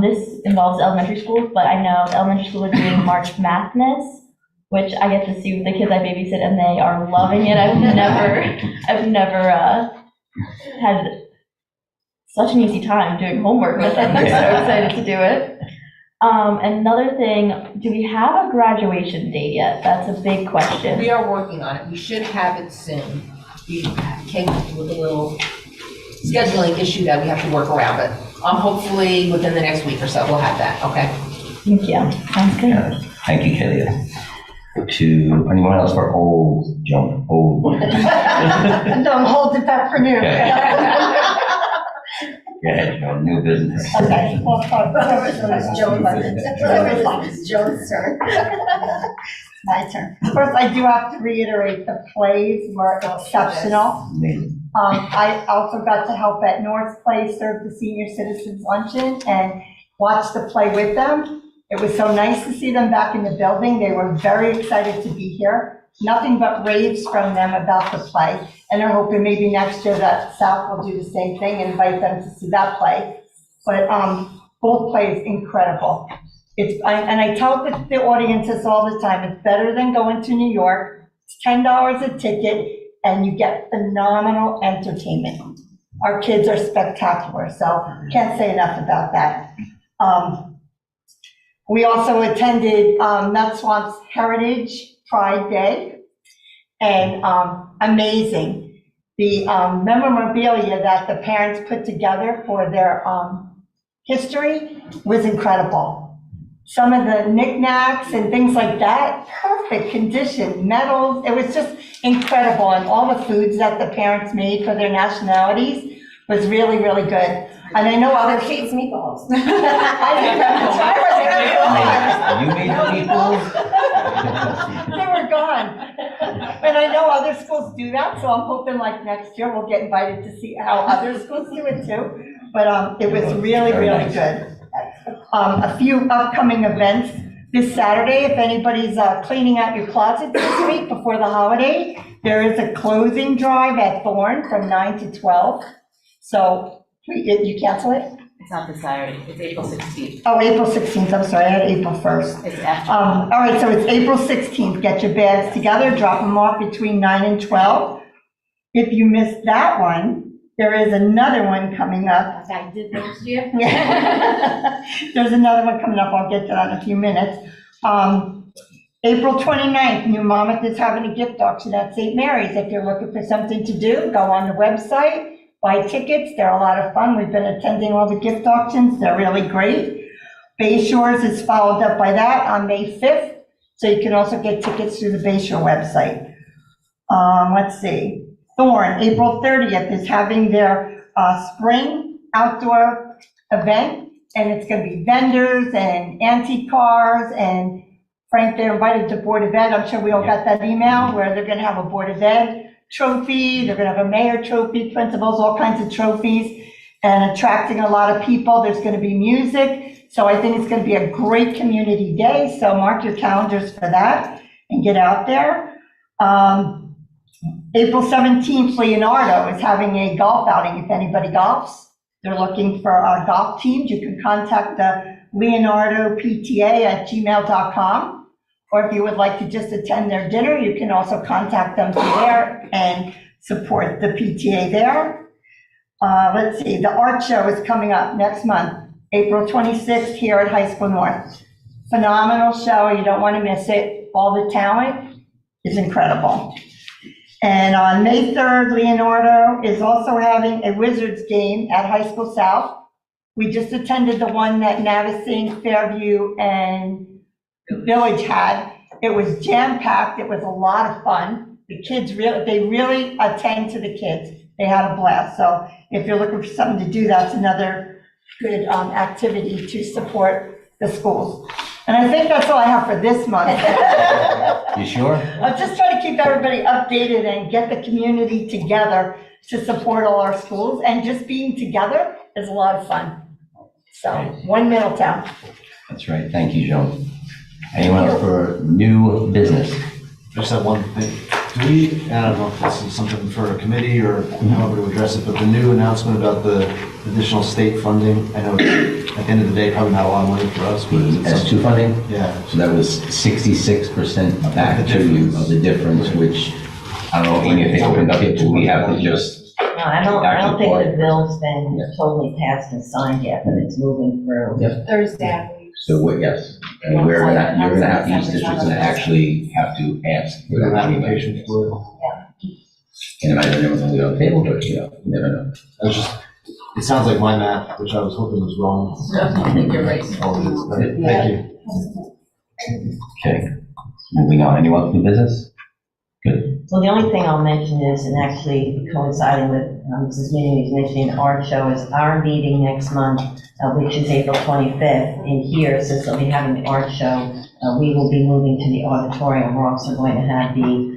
this involves elementary schools, but I know the elementary school is doing March Madness, which I get to see with the kids I babysit, and they are loving it. I've never had such an easy time doing homework with them. They're so excited to do it. Another thing, do we have a graduation date yet? That's a big question. We are working on it. We should have it soon. We came up with a little scheduling issue that we have to work around, but hopefully within the next week or so, we'll have that, okay? Thank you. Sounds good. Thank you, Philia. To anyone else for old, Joan, old? Don't hold it back for new. Go ahead, Joan, new business. Okay. Well, it's Joe's turn. my turn. First, I do have to reiterate, the plays were exceptional. Amazing. I also got to help at North Play serve the senior citizens luncheon and watch the play with them. It was so nice to see them back in the building. They were very excited to be here. Nothing but raves from them about the play. And they're hoping maybe next year that South will do the same thing and invite them to see that play. But both plays incredible. And I tell the audiences all the time, it's better than going to New York. It's $10 a ticket and you get phenomenal entertainment. Our kids are spectacular, so can't say enough about that. We also attended Mount Swamp's Heritage Pride Day, and amazing. The memorabilia that the parents put together for their history was incredible. Some of the knickknacks and things like that, perfect condition, medals, it was just incredible. And all the foods that the parents made for their nationalities was really, really good. And I know other Kate's meatballs. You made the meatballs? They were gone. And I know other schools do that, so I'm hoping like next year we'll get invited to see how other schools do it too. But it was really, really good. A few upcoming events this Saturday. If anybody's cleaning out your closet this week before the holiday, there is a clothing drive at Thorne from 9 to 12. So you cancel it? It's not this Saturday, it's April 16th. Oh, April 16th, I'm sorry, I had April 1st. It's after. All right, so it's April 16th. Get your bags together, drop them off between 9 and 12. If you missed that one, There is another one coming up. I did next year. There's another one coming up, I'll get to that in a few minutes. April 29th, New Monmouth is having a gift auction at St. Mary's. If you're looking for something to do, go on the website, buy tickets, they're a lot of fun. We've been attending all the gift auctions, they're really great. Bay Shores is followed up by that on May 5th, so you can also get tickets through the Bay Shore website. Let's see, Thorn, April 30th is having their spring outdoor event, and it's gonna be vendors and antique cars, and Frank, they're invited to Board of Ed. I'm sure we all got that email where they're gonna have a Board of Ed trophy, they're gonna have a mayor trophy, principals, all kinds of trophies, and attracting a lot of people. There's gonna be music, so I think it's gonna be a great community day, so mark your calendars for that and get out there. April 17th, Leonardo is having a golf outing. If anybody golfs, they're looking for golf teams. You can contact the leonardopta@gmail.com. Or if you would like to just attend their dinner, you can also contact them through there and support the PTA there. Let's see, the art show is coming up next month, April 26th here at High School North. Phenomenal show, you don't want to miss it. All the talent is incredible. And on May 3rd, Leonardo is also having a Wizards game at High School South. We just attended the one that Navasink, Fairview, and Village had. It was jam-packed, it was a lot of fun. The kids they really attend to the kids. They had a blast. So if you're looking for something to do, that's another good activity to support the schools. And I think that's all I have for this month. You sure? I'm just trying to keep everybody updated and get the community together to support all our schools. And just being together is a lot of fun. So, one Middletown. That's right. Thank you, Joan. Anyone else for new business? I just have one thing. Do we, I don't know if this is something for a committee or however to address it, but the new announcement about the additional state funding, I know at the end of the day, probably not a lot of money for us. But The S2 funding? Yeah. So that was 66% back to you of the difference, which, I don't know, Amy, if they opened up it, do we have to just? No, I don't think the bill's been totally passed and signed yet, but it's moving through. Yep. Thursday, I believe. So what, yes. And you're gonna have, each district's gonna actually have to ask for An that application for it. And it might have never gonna be on the table, but you know, you never know. I was just, it sounds like my math, which I was hoping was wrong. I think you're right. Oh, it is. Okay, thank you. Okay, moving on. Anyone from business? Good. Well, the only thing I'll mention is, and actually coinciding with Mrs. Meany was mentioning, art show is our meeting next month, which is April 25th in here, since they'll be having the art show. We will be moving to the auditorium. We're also going to have the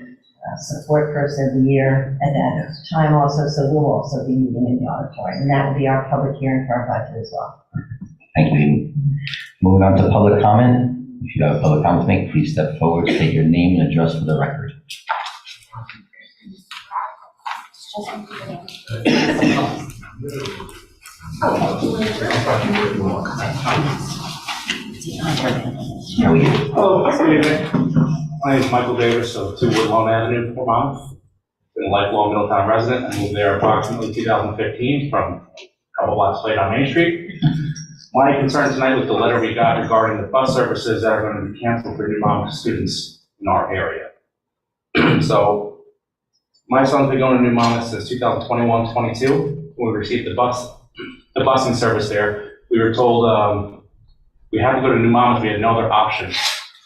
support person of the year at that time also, so we'll also be meeting in the auditorium. And that will be our public hearing for our budget as well. Thank you, Amy. Moving on to public comment. If you have a public comment to make, please step forward, state your name and address for the record. How are you? Hello, good evening. My name is Michael Davis of 2 Woodlawn Avenue, Fort Monmouth. Been a lifelong Middletown resident. I moved there approximately 2015 from a couple blocks later on Main Street. My concern tonight was the letter we got regarding the bus services that are going to be canceled for New Monmouth students in our area. So my son's been going to New Monmouth since 2021-22. When we received the busing service there, we were told we had to go to New Monmouth. We had no other option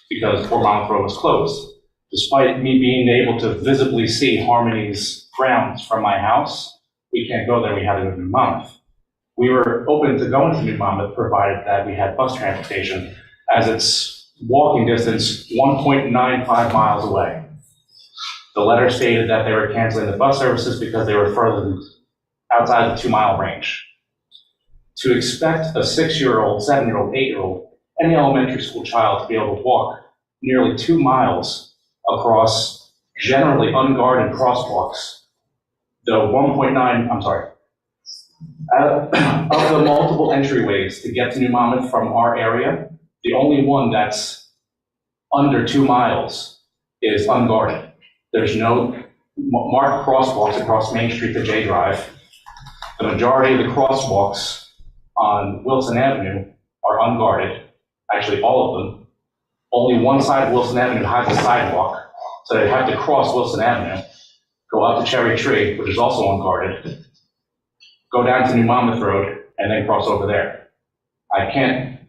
because Fort Monmouth Road was closed. Despite me being able to visibly see Harmony's grounds from my house, we can't go there. We had to go to New Monmouth. We were open to going to New Monmouth, provided that we had bus transportation, as it's walking distance 1.95 miles away. The letter stated that they were canceling the bus services because they were further outside the 2-mile range. To expect a 6-year-old, 7-year-old, 8-year-old, any elementary school child to be able to walk nearly 2 miles across generally unguarded crosswalks, of the multiple entryways to get to New Monmouth from our area, the only one that's under 2 miles is unguarded. There's no marked crosswalks across Main Street to J Drive. the majority of the crosswalks on Wilson Avenue are unguarded, actually all of them. Only one side of Wilson Avenue has a sidewalk, so they have to cross Wilson Avenue, go up to Cherry Tree, which is also unguarded, go down to New Monmouth Road, and then cross over there. I can't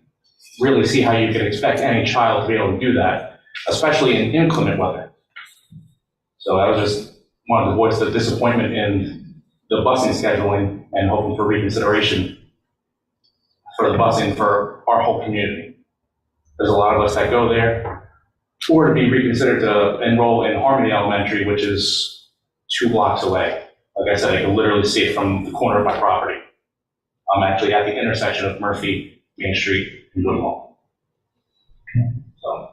really see how you could expect any child to be able to do that, especially in inclement weather. So I was just wanted to voice the disappointment in the busing scheduling and hoping for reconsideration for the busing for our whole community. There's a lot of us that go there, or to be reconsidered to enroll in Harmony Elementary, which is 2 blocks away. Like I said, I can literally see it from the corner of my property. I'm actually at the intersection of Murphy, Main Street, and Woodlawn. So.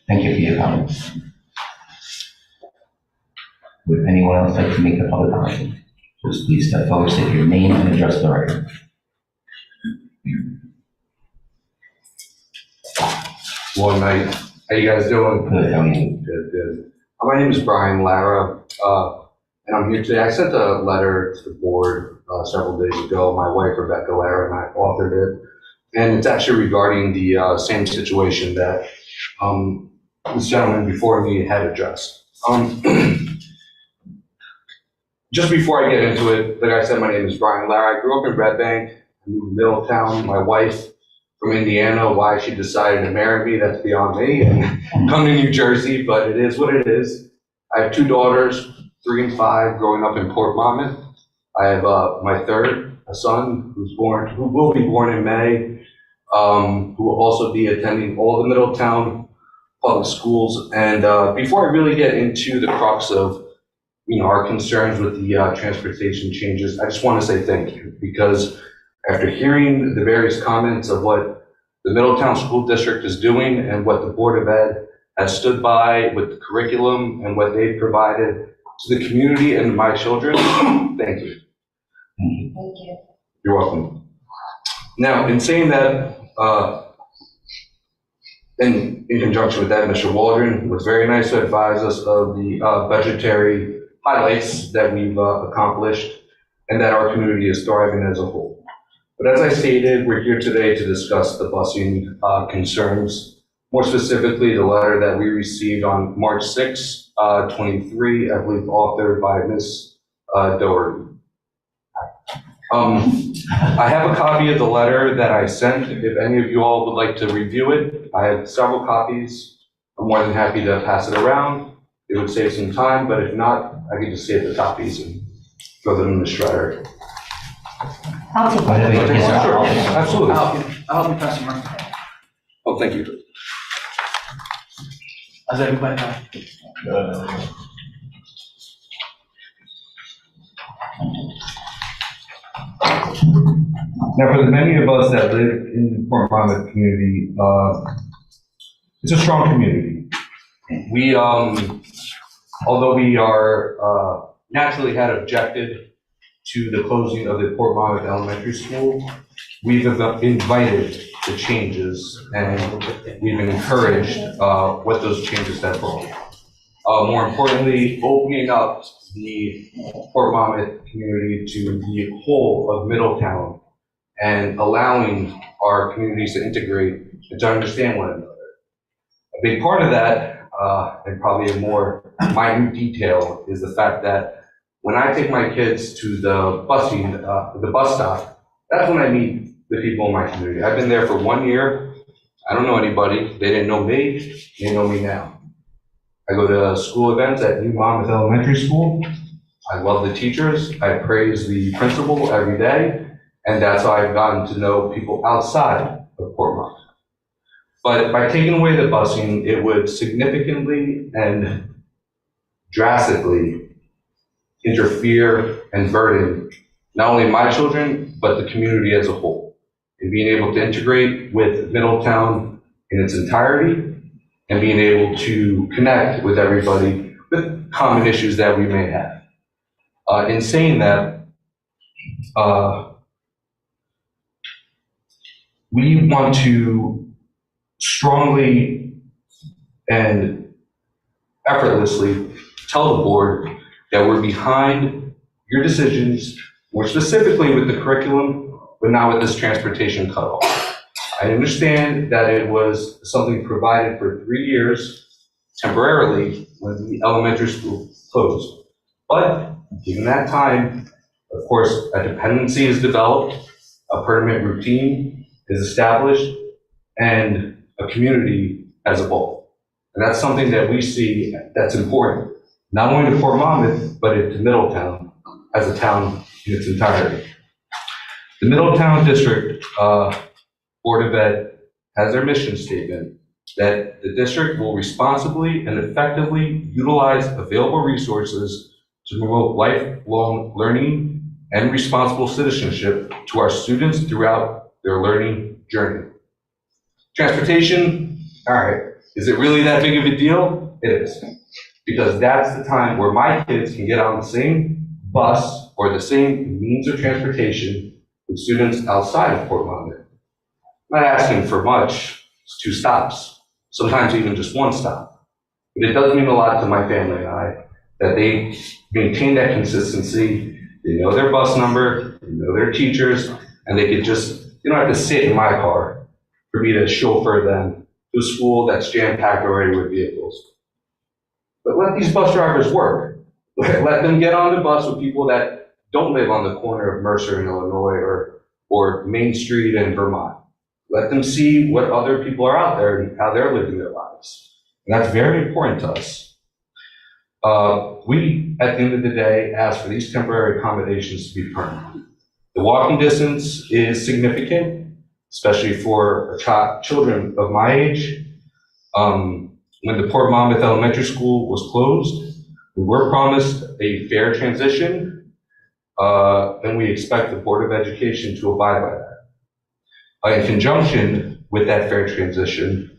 Thank you for your comments. Would anyone else like to make a public comment? Just please step forward, state your name and address the record. One night. How you guys doing? Good, how are you? Good, good. My name is Brian Lara, and I'm here today. I sent a letter to the board several days ago. My wife, Rebecca Lara, and I authored it. And it's actually regarding the same situation that this gentleman before me had addressed. Just before I get into it, like I said, my name is Brian Lara. I grew up in Red Bank, I moved to Middletown. My wife from Indiana, why she decided to marry me, that's beyond me, and come to New Jersey, but it is what it is. I have 2 daughters, 3 and 5, growing up in Port Monmouth. I have my third, a son who will be born in May, who will also be attending all the Middletown public schools. And before I really get into the crux of our concerns with the transportation changes, I just want to say thank you, because after hearing the various comments of what the Middletown School District is doing and what the Board of Ed has stood by with the curriculum and what they've provided to the community and my children, thank you. Thank you. You're welcome. Now, in saying that, in conjunction with that, Mr. Waldron was very nice to advise us of the budgetary highlights that we've accomplished and that our community is thriving as a whole. But as I stated, we're here today to discuss the busing concerns, more specifically the letter that we received on March 6, 23, I believe authored by Ms. Doherty. I have a copy of the letter that I sent. If any of you all would like to review it, I have several copies. I'm more than happy to pass it around. It would save some time, but if not, I can just save the copies and throw them in the shredder. I'll take one. Sure, absolutely. I'll help you pass them around. Oh, thank you. How's everybody doing? Now, for the many of us that live in the Port Monmouth community, it's a strong community. We, although we are naturally had objected to the closing of the Port Monmouth Elementary School, we've invited the changes and we've encouraged what those changes have brought. More importantly, opening up the Port Monmouth community to the whole of Middletown and allowing our communities to integrate and to understand one another. A big part of that, and probably a more minute detail, is the fact that when I take my kids to the bus stop, that's when I meet the people in my community. I've been there for 1 year. I don't know anybody. They didn't know me. They know me now. I go to school events at New Monmouth Elementary School. I love the teachers. I praise the principal every day. And that's how I've gotten to know people outside of Port Monmouth. But by taking away the busing, it would significantly and drastically interfere and burden not only my children, but the community as a whole, in being able to integrate with Middletown in its entirety and being able to connect with everybody with common issues that we may have. In saying that, we want to strongly and effortlessly tell the board that we're behind your decisions, more specifically with the curriculum, but not with this transportation cutoff. I understand that it was something provided for 3 years temporarily when the elementary school closed. But given that time, of course, a dependency is developed, a permanent routine is established, and a community has evolved. And that's something that we see that's important, not only to Port Monmouth, but to Middletown as a town in its entirety. The Middletown District Board of Ed has their mission statement that the district will responsibly and effectively utilize available resources to promote lifelong learning and responsible citizenship to our students throughout their learning journey. Transportation, all right, is it really that big of a deal? It is, because that's the time where my kids can get on the same bus or the same means of transportation with students outside of Port Monmouth. I'm not asking for much, it's 2 stops, sometimes even just 1 stop. But it does mean a lot to my family and I that they maintain that consistency. They know their bus number, they know their teachers, and they could just, you don't have to sit in my car for me to chauffeur them to a school that's jam-packed already with vehicles. But let these bus drivers work. Let them get on the bus with people that don't live on the corner of Mercer in Illinois or Main Street in Vermont. Let them see what other people are out there and how they're living their lives. And that's very important to us. We, at the end of the day, ask for these temporary accommodations to be permanent. The walking distance is significant, especially for children of my age. When the Port Monmouth Elementary School was closed, we were promised a fair transition, and we expect the Board of Education to abide by that. In conjunction with that fair transition,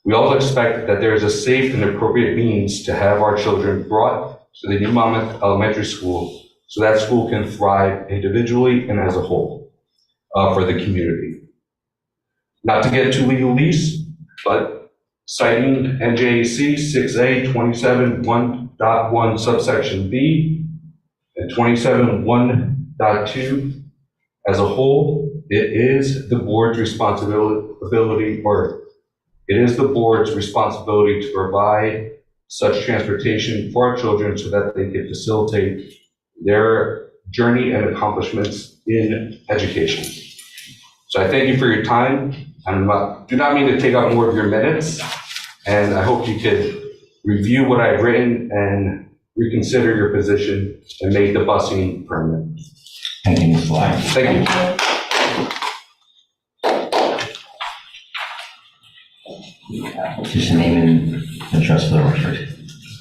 we also expect that there is a safe and appropriate means to have our children brought to the New Monmouth Elementary School so that school can thrive individually and as a whole for the community. Not to get too legalese, but citing NJAC 6A 27.1.1 subsection B and 27.1.2 as a whole, it is the board's responsibility to provide such transportation for our children so that they can facilitate their journey and accomplishments in education. So I thank you for your time. I do not mean to take up more of your minutes, and I hope you could review what I've written and reconsider your position and make the busing permanent. Thank you, Ms. Lyon. Thank you. Just a name and address for the record.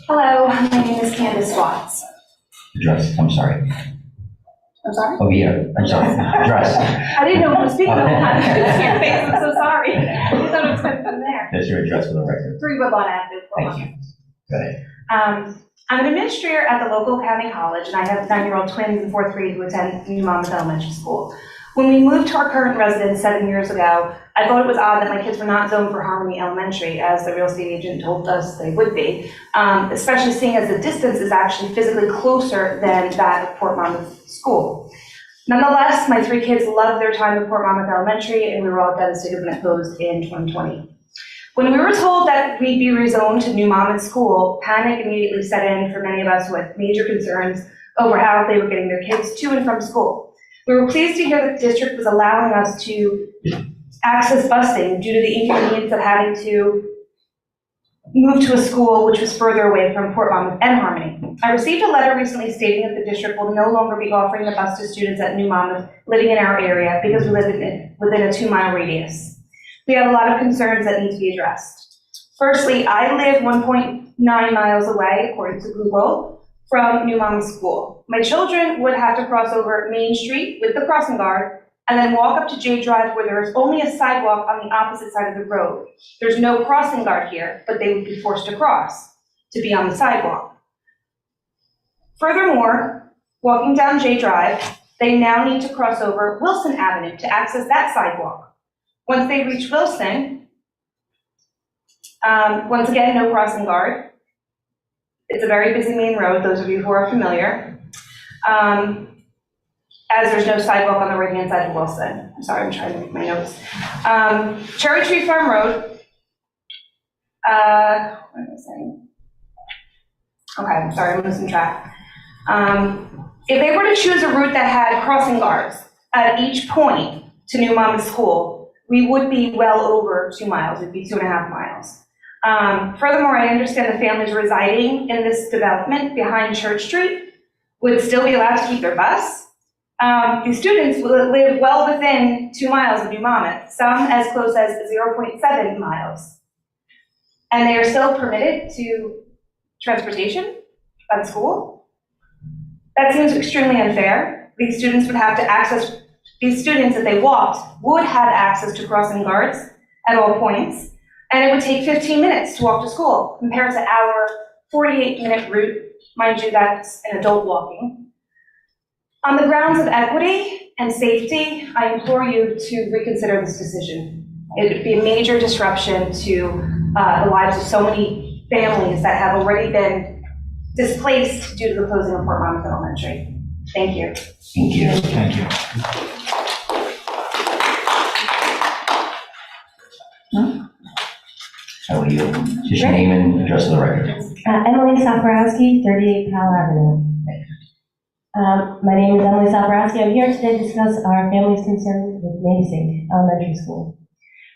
Hello, my name is Candace Watts. Address, I'm sorry. I'm sorry? Oh, yeah, I'm sorry. Address. I didn't know who was speaking the whole time. I couldn't see your face, I'm so sorry. I thought it was coming from there. That's your address for the record. 3 Woodlawn Avenue. Thank you. Go ahead. I'm an administrator at the local county college, and I have 9-year-old twins in 4th grade who attend New Monmouth Elementary School. When we moved to our current residence 7 years ago, I thought it was odd that my kids were not zoned for Harmony Elementary, as the real estate agent told us they would be, especially seeing as the distance is actually physically closer than that of Port Monmouth School. Nonetheless, my 3 kids loved their time at Port Monmouth Elementary, and we were all devastated when it closed in 2020. When we were told that we'd be rezoned to New Monmouth School, panic immediately set in for many of us who had major concerns over how they were getting their kids to and from school. We were pleased to hear that the district was allowing us to access busing due to the inconvenience of having to move to a school which was further away from Port Monmouth and Harmony. I received a letter recently stating that the district will no longer be offering the bus to students at New Monmouth living in our area because we live within a 2-mile radius. We have a lot of concerns that need to be addressed. Firstly, I live 1.9 miles away, according to Google, from New Monmouth School. My children would have to cross over Main Street with the crossing guard and then walk up to J Drive where there is only a sidewalk on the opposite side of the road. There's no crossing guard here, but they would be forced to cross to be on the sidewalk. Furthermore, walking down J Drive, they now need to cross over Wilson Avenue to access that sidewalk. Once they reach Wilson, once again, no crossing guard. It's a very busy main road, those of you who are familiar. as there's no sidewalk on the right-hand side of Wilson. I'm sorry, I'm trying to make my notes. Cherry Tree Farm Road. What am I saying? Okay, I'm sorry, I'm losing track. If they were to choose a route that had crossing guards at each point to New Monmouth School, we would be well over 2 miles. It'd be 2.5 miles. Furthermore, I understand the families residing in this development behind Church Street would still be allowed to keep their bus. The students will live well within 2 miles of New Monmouth, some as close as 0.7 miles. And they are still permitted to transportation at school. That seems extremely unfair. These students, if they walked, would have access to crossing guards at all points, and it would take 15 minutes to walk to school compared to our 48-minute route. Mind you, that's an adult walking. On the grounds of equity and safety, I implore you to reconsider this decision. It would be a major disruption to the lives of so many families that have already been displaced due to the closing of Port Monmouth Elementary. Thank you. Thank you. Thank you. How are you? Just your name and address of the record. Emily Saporowski, 38 Powell Avenue. My name is Emily Saporowski. I'm here today to discuss our family's concern with Navesink Elementary School.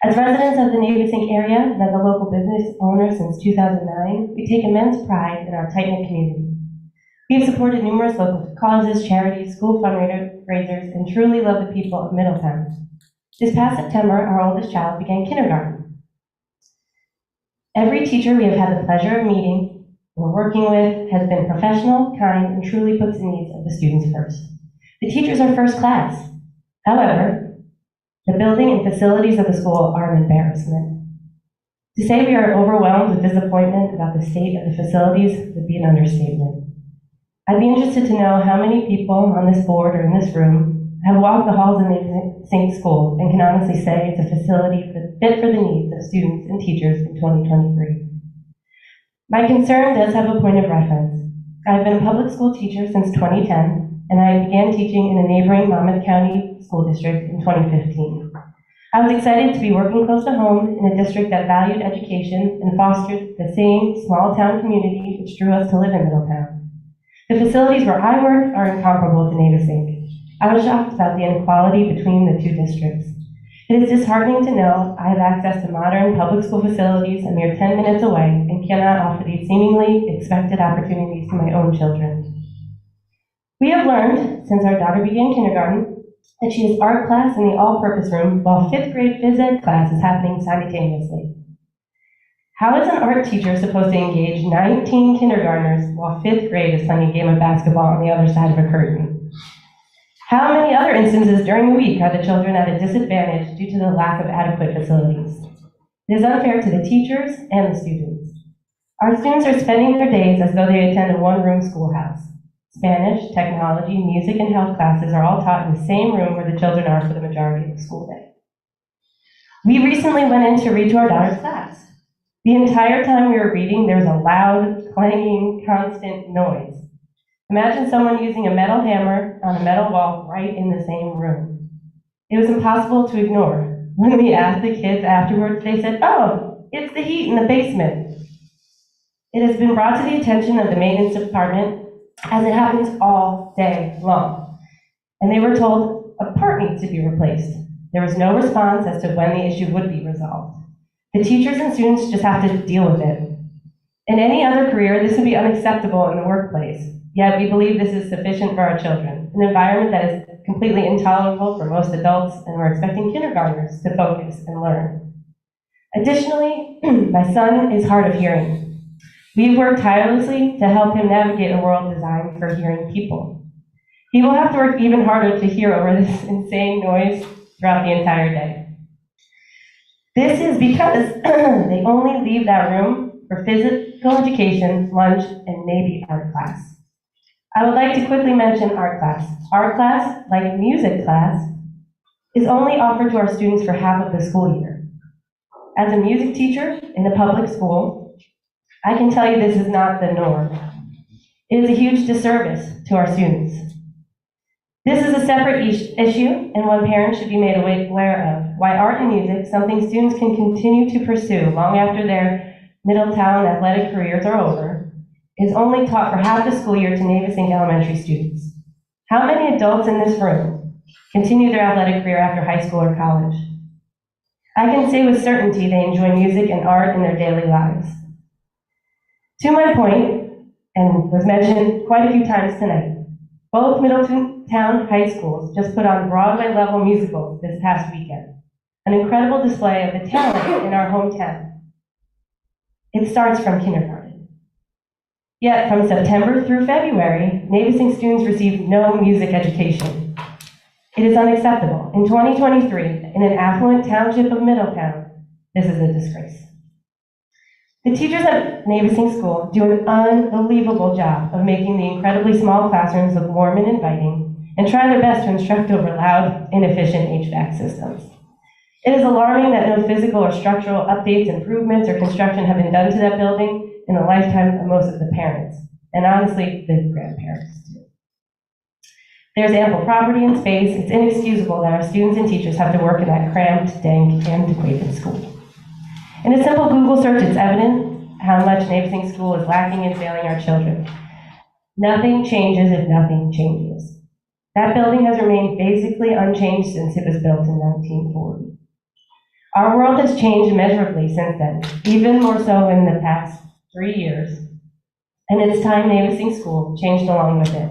As residents of the Navesink area and as a local business owner since 2009, we take immense pride in our tight-knit community. We have supported numerous local causes, charities, school fundraisers, and truly love the people of Middletown. This past September, our oldest child began kindergarten. Every teacher we have had the pleasure of meeting or working with has been professional, kind, and truly puts the needs of the students first. The teachers are first class. However, the building and facilities of the school are an embarrassment. To say we are overwhelmed with disappointment about the state of the facilities would be an understatement. I'd be interested to know how many people on this board or in this room have walked the halls of Navesink School and can honestly say it's a facility fit for the needs of students and teachers in 2023. My concern does have a point of reference. I've been a public school teacher since 2010, and I began teaching in a neighboring Monmouth County school district in 2015. I was excited to be working close to home in a district that valued education and fostered the same small town community which drew us to live in Middletown. The facilities where I work are incomparable to Navesink. I was shocked about the inequality between the two districts. It is disheartening to know I have access to modern public school facilities a mere 10 minutes away and cannot offer these seemingly expected opportunities to my own children. We have learned, since our daughter began kindergarten, that she has art class in the all-purpose room while 5th grade phys ed class is happening simultaneously. How is an art teacher supposed to engage 19 kindergartners while 5th grade is playing a game of basketball on the other side of a curtain? How many other instances during the week are the children at a disadvantage due to the lack of adequate facilities? It is unfair to the teachers and the students. Our students are spending their days as though they attend a one-room schoolhouse. Spanish, technology, music, and health classes are all taught in the same room where the children are for the majority of the school day. We recently went in to read to our daughter's class. The entire time we were reading, there was a loud, clanging, constant noise. Imagine someone using a metal hammer on a metal wall right in the same room. It was impossible to ignore. When we asked the kids afterwards, they said, "Oh, it's the heat in the basement." It has been brought to the attention of the maintenance department as it happens all day long. And they were told a part needs to be replaced. There was no response as to when the issue would be resolved. The teachers and students just have to deal with it. In any other career, this would be unacceptable in the workplace. Yet we believe this is sufficient for our children, an environment that is completely intolerable for most adults, and we're expecting kindergartners to focus and learn. Additionally, my son is hard of hearing. We've worked tirelessly to help him navigate a world designed for hearing people. He will have to work even harder to hear over this insane noise throughout the entire day. This is because they only leave that room for physical education, lunch, and maybe art class. I would like to quickly mention art class. Art class, like music class, is only offered to our students for half of the school year. As a music teacher in a public school, I can tell you this is not the norm. It is a huge disservice to our students. This is a separate issue and one parents should be made aware of. Why art and music, something students can continue to pursue long after their Middletown athletic careers are over, is only taught for half the school year to Navesink elementary students. How many adults in this room continue their athletic career after high school or college? I can say with certainty they enjoy music and art in their daily lives. To my point, and was mentioned quite a few times tonight, both Middletown high schools just put on Broadway-level musicals this past weekend, an incredible display of the talent in our hometown. It starts from kindergarten. Yet, from September through February, Navesink students receive no music education. It is unacceptable. In 2023, in an affluent township of Middletown, this is a disgrace. The teachers at Navesink School do an unbelievable job of making the incredibly small classrooms look warm and inviting, and try their best to instruct over loud, inefficient HVAC systems. It is alarming that no physical or structural updates, improvements, or construction have been done to that building in the lifetime of most of the parents, and honestly, the grandparents too. There's ample property and space. It's inexcusable that our students and teachers have to work in that cramped, dank, antiquated school. In a simple Google search, it's evident how much Navesink School is lacking in failing our children. Nothing changes if nothing changes. That building has remained basically unchanged since it was built in 1940. Our world has changed immeasurably since then, even more so in the past 3 years, and it's time Navesink School changed along with it.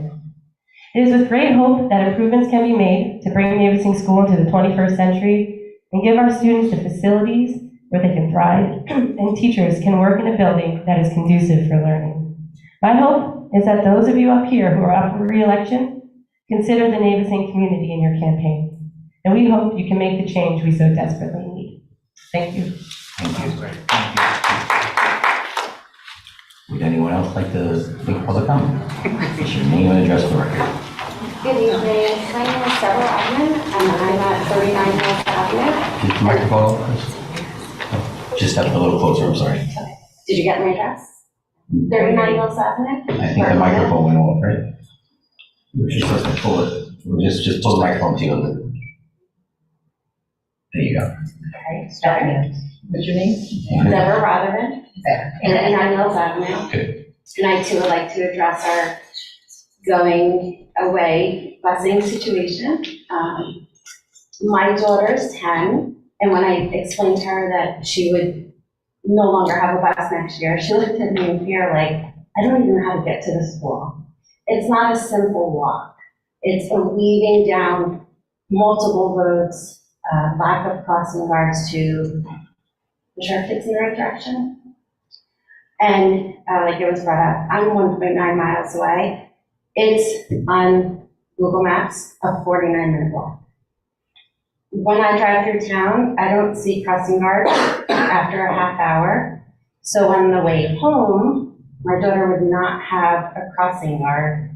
It is with great hope that improvements can be made to bring Navesink School into the 21st century and give our students the facilities where they can thrive and teachers can work in a building that is conducive for learning. My hope is that those of you up here who are up for re-election consider the Navesink community in your campaign, and we hope you can make the change we so desperately need. Thank you. Thank you. Would anyone else like to make public comment? Your name and address for the record. Good evening. My name is Deborah Adman, and I'm at 39 North Avenue. Is the microphone, please? Just step a little closer, I'm sorry. Did you get my address? 39 North Avenue? I think the microphone went off, right? We're just supposed to pull it. Just pull the microphone to you. There you go. Okay, better. What's your name? Deborah Rotherman, 39 North Avenue. Good. And I too would like to address our going away busing situation. My daughter's 10. And when I explained to her that she would no longer have a bus next year, she looked at me in fear like, I don't even know how to get to the school. It's not a simple walk. It's a weaving down multiple roads, lack of crossing guards to ensure kids in the right direction. And like it was brought up, I'm 1.9 miles away. It's on Google Maps a 49-minute walk. When I drive through town, I don't see crossing guards after a half hour. So on the way home, my daughter would not have a crossing guard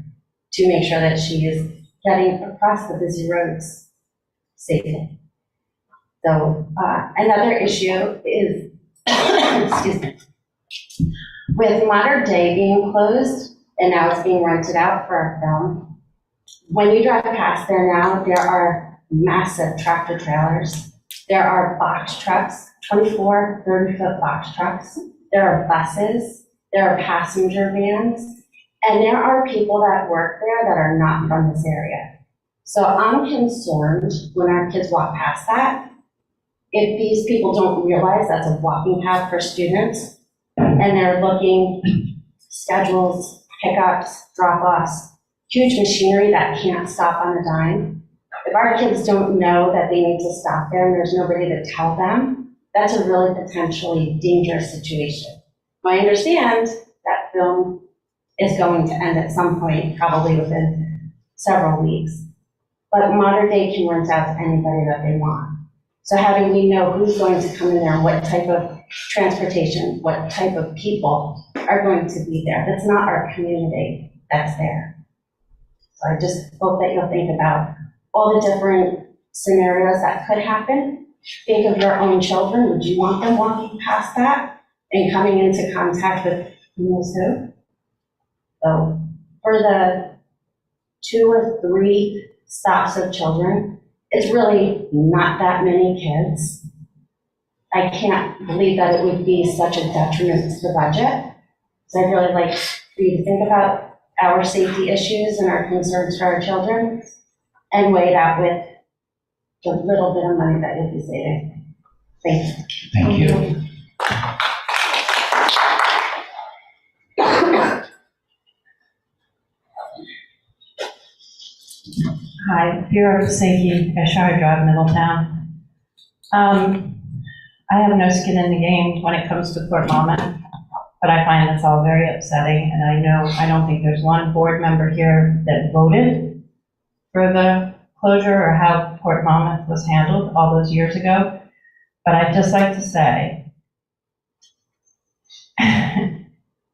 to make sure that she is getting across the busy roads safely. So another issue is, excuse me, with Modern Day being closed and now it's being rented out for a film, when you drive past there now, there are massive tractor trailers. There are box trucks, 24, 30-foot box trucks. There are buses. There are passenger vans. And there are people that work there that are not from this area. So I'm concerned when our kids walk past that, if these people don't realize that's a walking path for students, and they're looking schedules, pickups, drop-offs, huge machinery that can't stop on a dime. If our kids don't know that they need to stop there and there's nobody to tell them, that's a really potentially dangerous situation. I understand that film is going to end at some point, probably within several weeks. But Modern Day can rent out to anybody that they want. So how do we know who's going to come in there, what type of transportation, what type of people are going to be there? That's not our community that's there. So I just hope that you'll think about all the different scenarios that could happen. Think of your own children. Would you want them walking past that and coming into contact with who knows who? So for the 2 or 3 stops of children. It's really not that many kids. I can't believe that it would be such a detriment to the budget. So I'd really like for you to think about our safety issues and our concerns for our children and weigh it out with the little bit of money that you'll be saving. Thank you. Thank you. Hi, Bureau of Safety, Ashar Drive, Middletown. I have no skin in the game when it comes to Port Monmouth, but I find this all very upsetting, and I don't think there's one board member here that voted for the closure or how Port Monmouth was handled all those years ago. But I'd just like to say,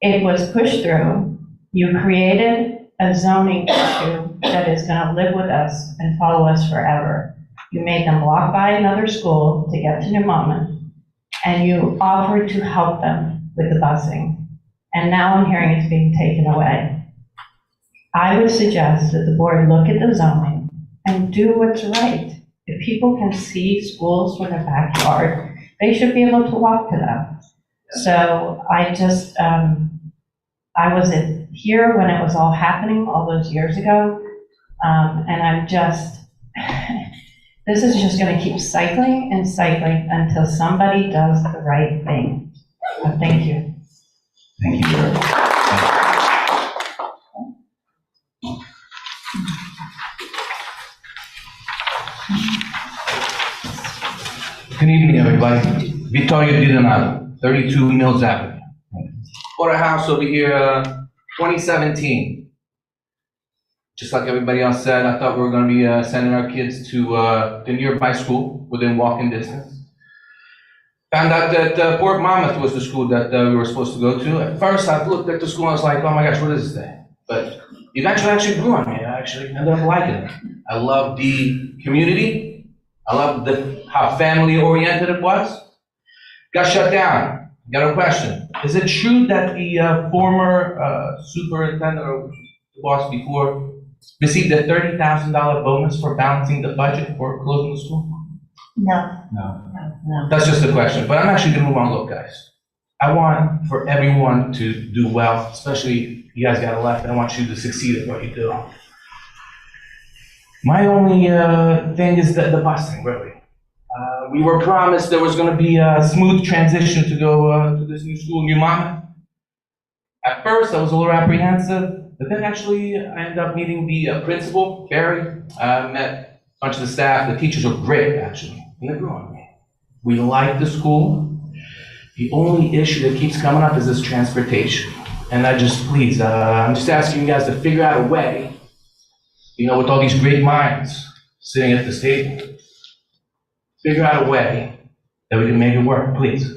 it was pushed through. You created a zoning issue that is going to live with us and follow us forever. You made them walk by another school to get to New Monmouth, and you offered to help them with the busing. And now I'm hearing it's being taken away. I would suggest that the board look at the zoning and do what's right. If people can see schools from their backyard, they should be able to walk to them. So I just, I was here when it was all happening all those years ago. And I'm just, this is just going to keep cycling and cycling until somebody does the right thing. So thank you. Thank you, Vera. Good evening, everybody. Vittorio Di Donato, 32 Mills Avenue. Bought a house over here, 2017. Just like everybody else said, I thought we were going to be sending our kids to the nearby school within walking distance. Found out that Port Monmouth was the school that we were supposed to go to. At first, I looked at the school and I was like, oh my gosh, what is this thing? But eventually actually grew on me. I actually ended up liking it. I love the community. I love how family oriented it was. Got shut down. Got a question. Is it true that the former superintendent or boss before received a $30,000 bonus for balancing the budget for closing the school? No. No. That's just a question, but I'm actually gonna move on. Look, guys, I want for everyone to do well, especially you guys got elected. I want you to succeed at what you do. My only thing is the busing, really. We were promised there was gonna be a smooth transition to go to this new school, New Monmouth. At first, I was a little apprehensive, but then actually I ended up meeting the principal, Barry. Met a bunch of the staff. The teachers are great, actually, and they're growing. We like the school. The only issue that keeps coming up is this transportation. And I'm just asking you guys to figure out a way, with all these great minds sitting at this table, figure out a way that we can make it work, please.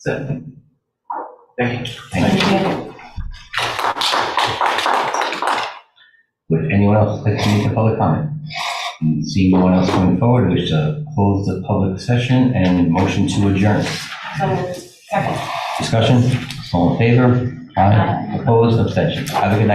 That's it. Thank you. Thank you. Would anyone else like to make a public comment? Seeing no one else coming forward, I wish to close the public session and motion to adjourn. Second. Discussion? All in favor? Aye. Opposed? Abstentions? Have a good night.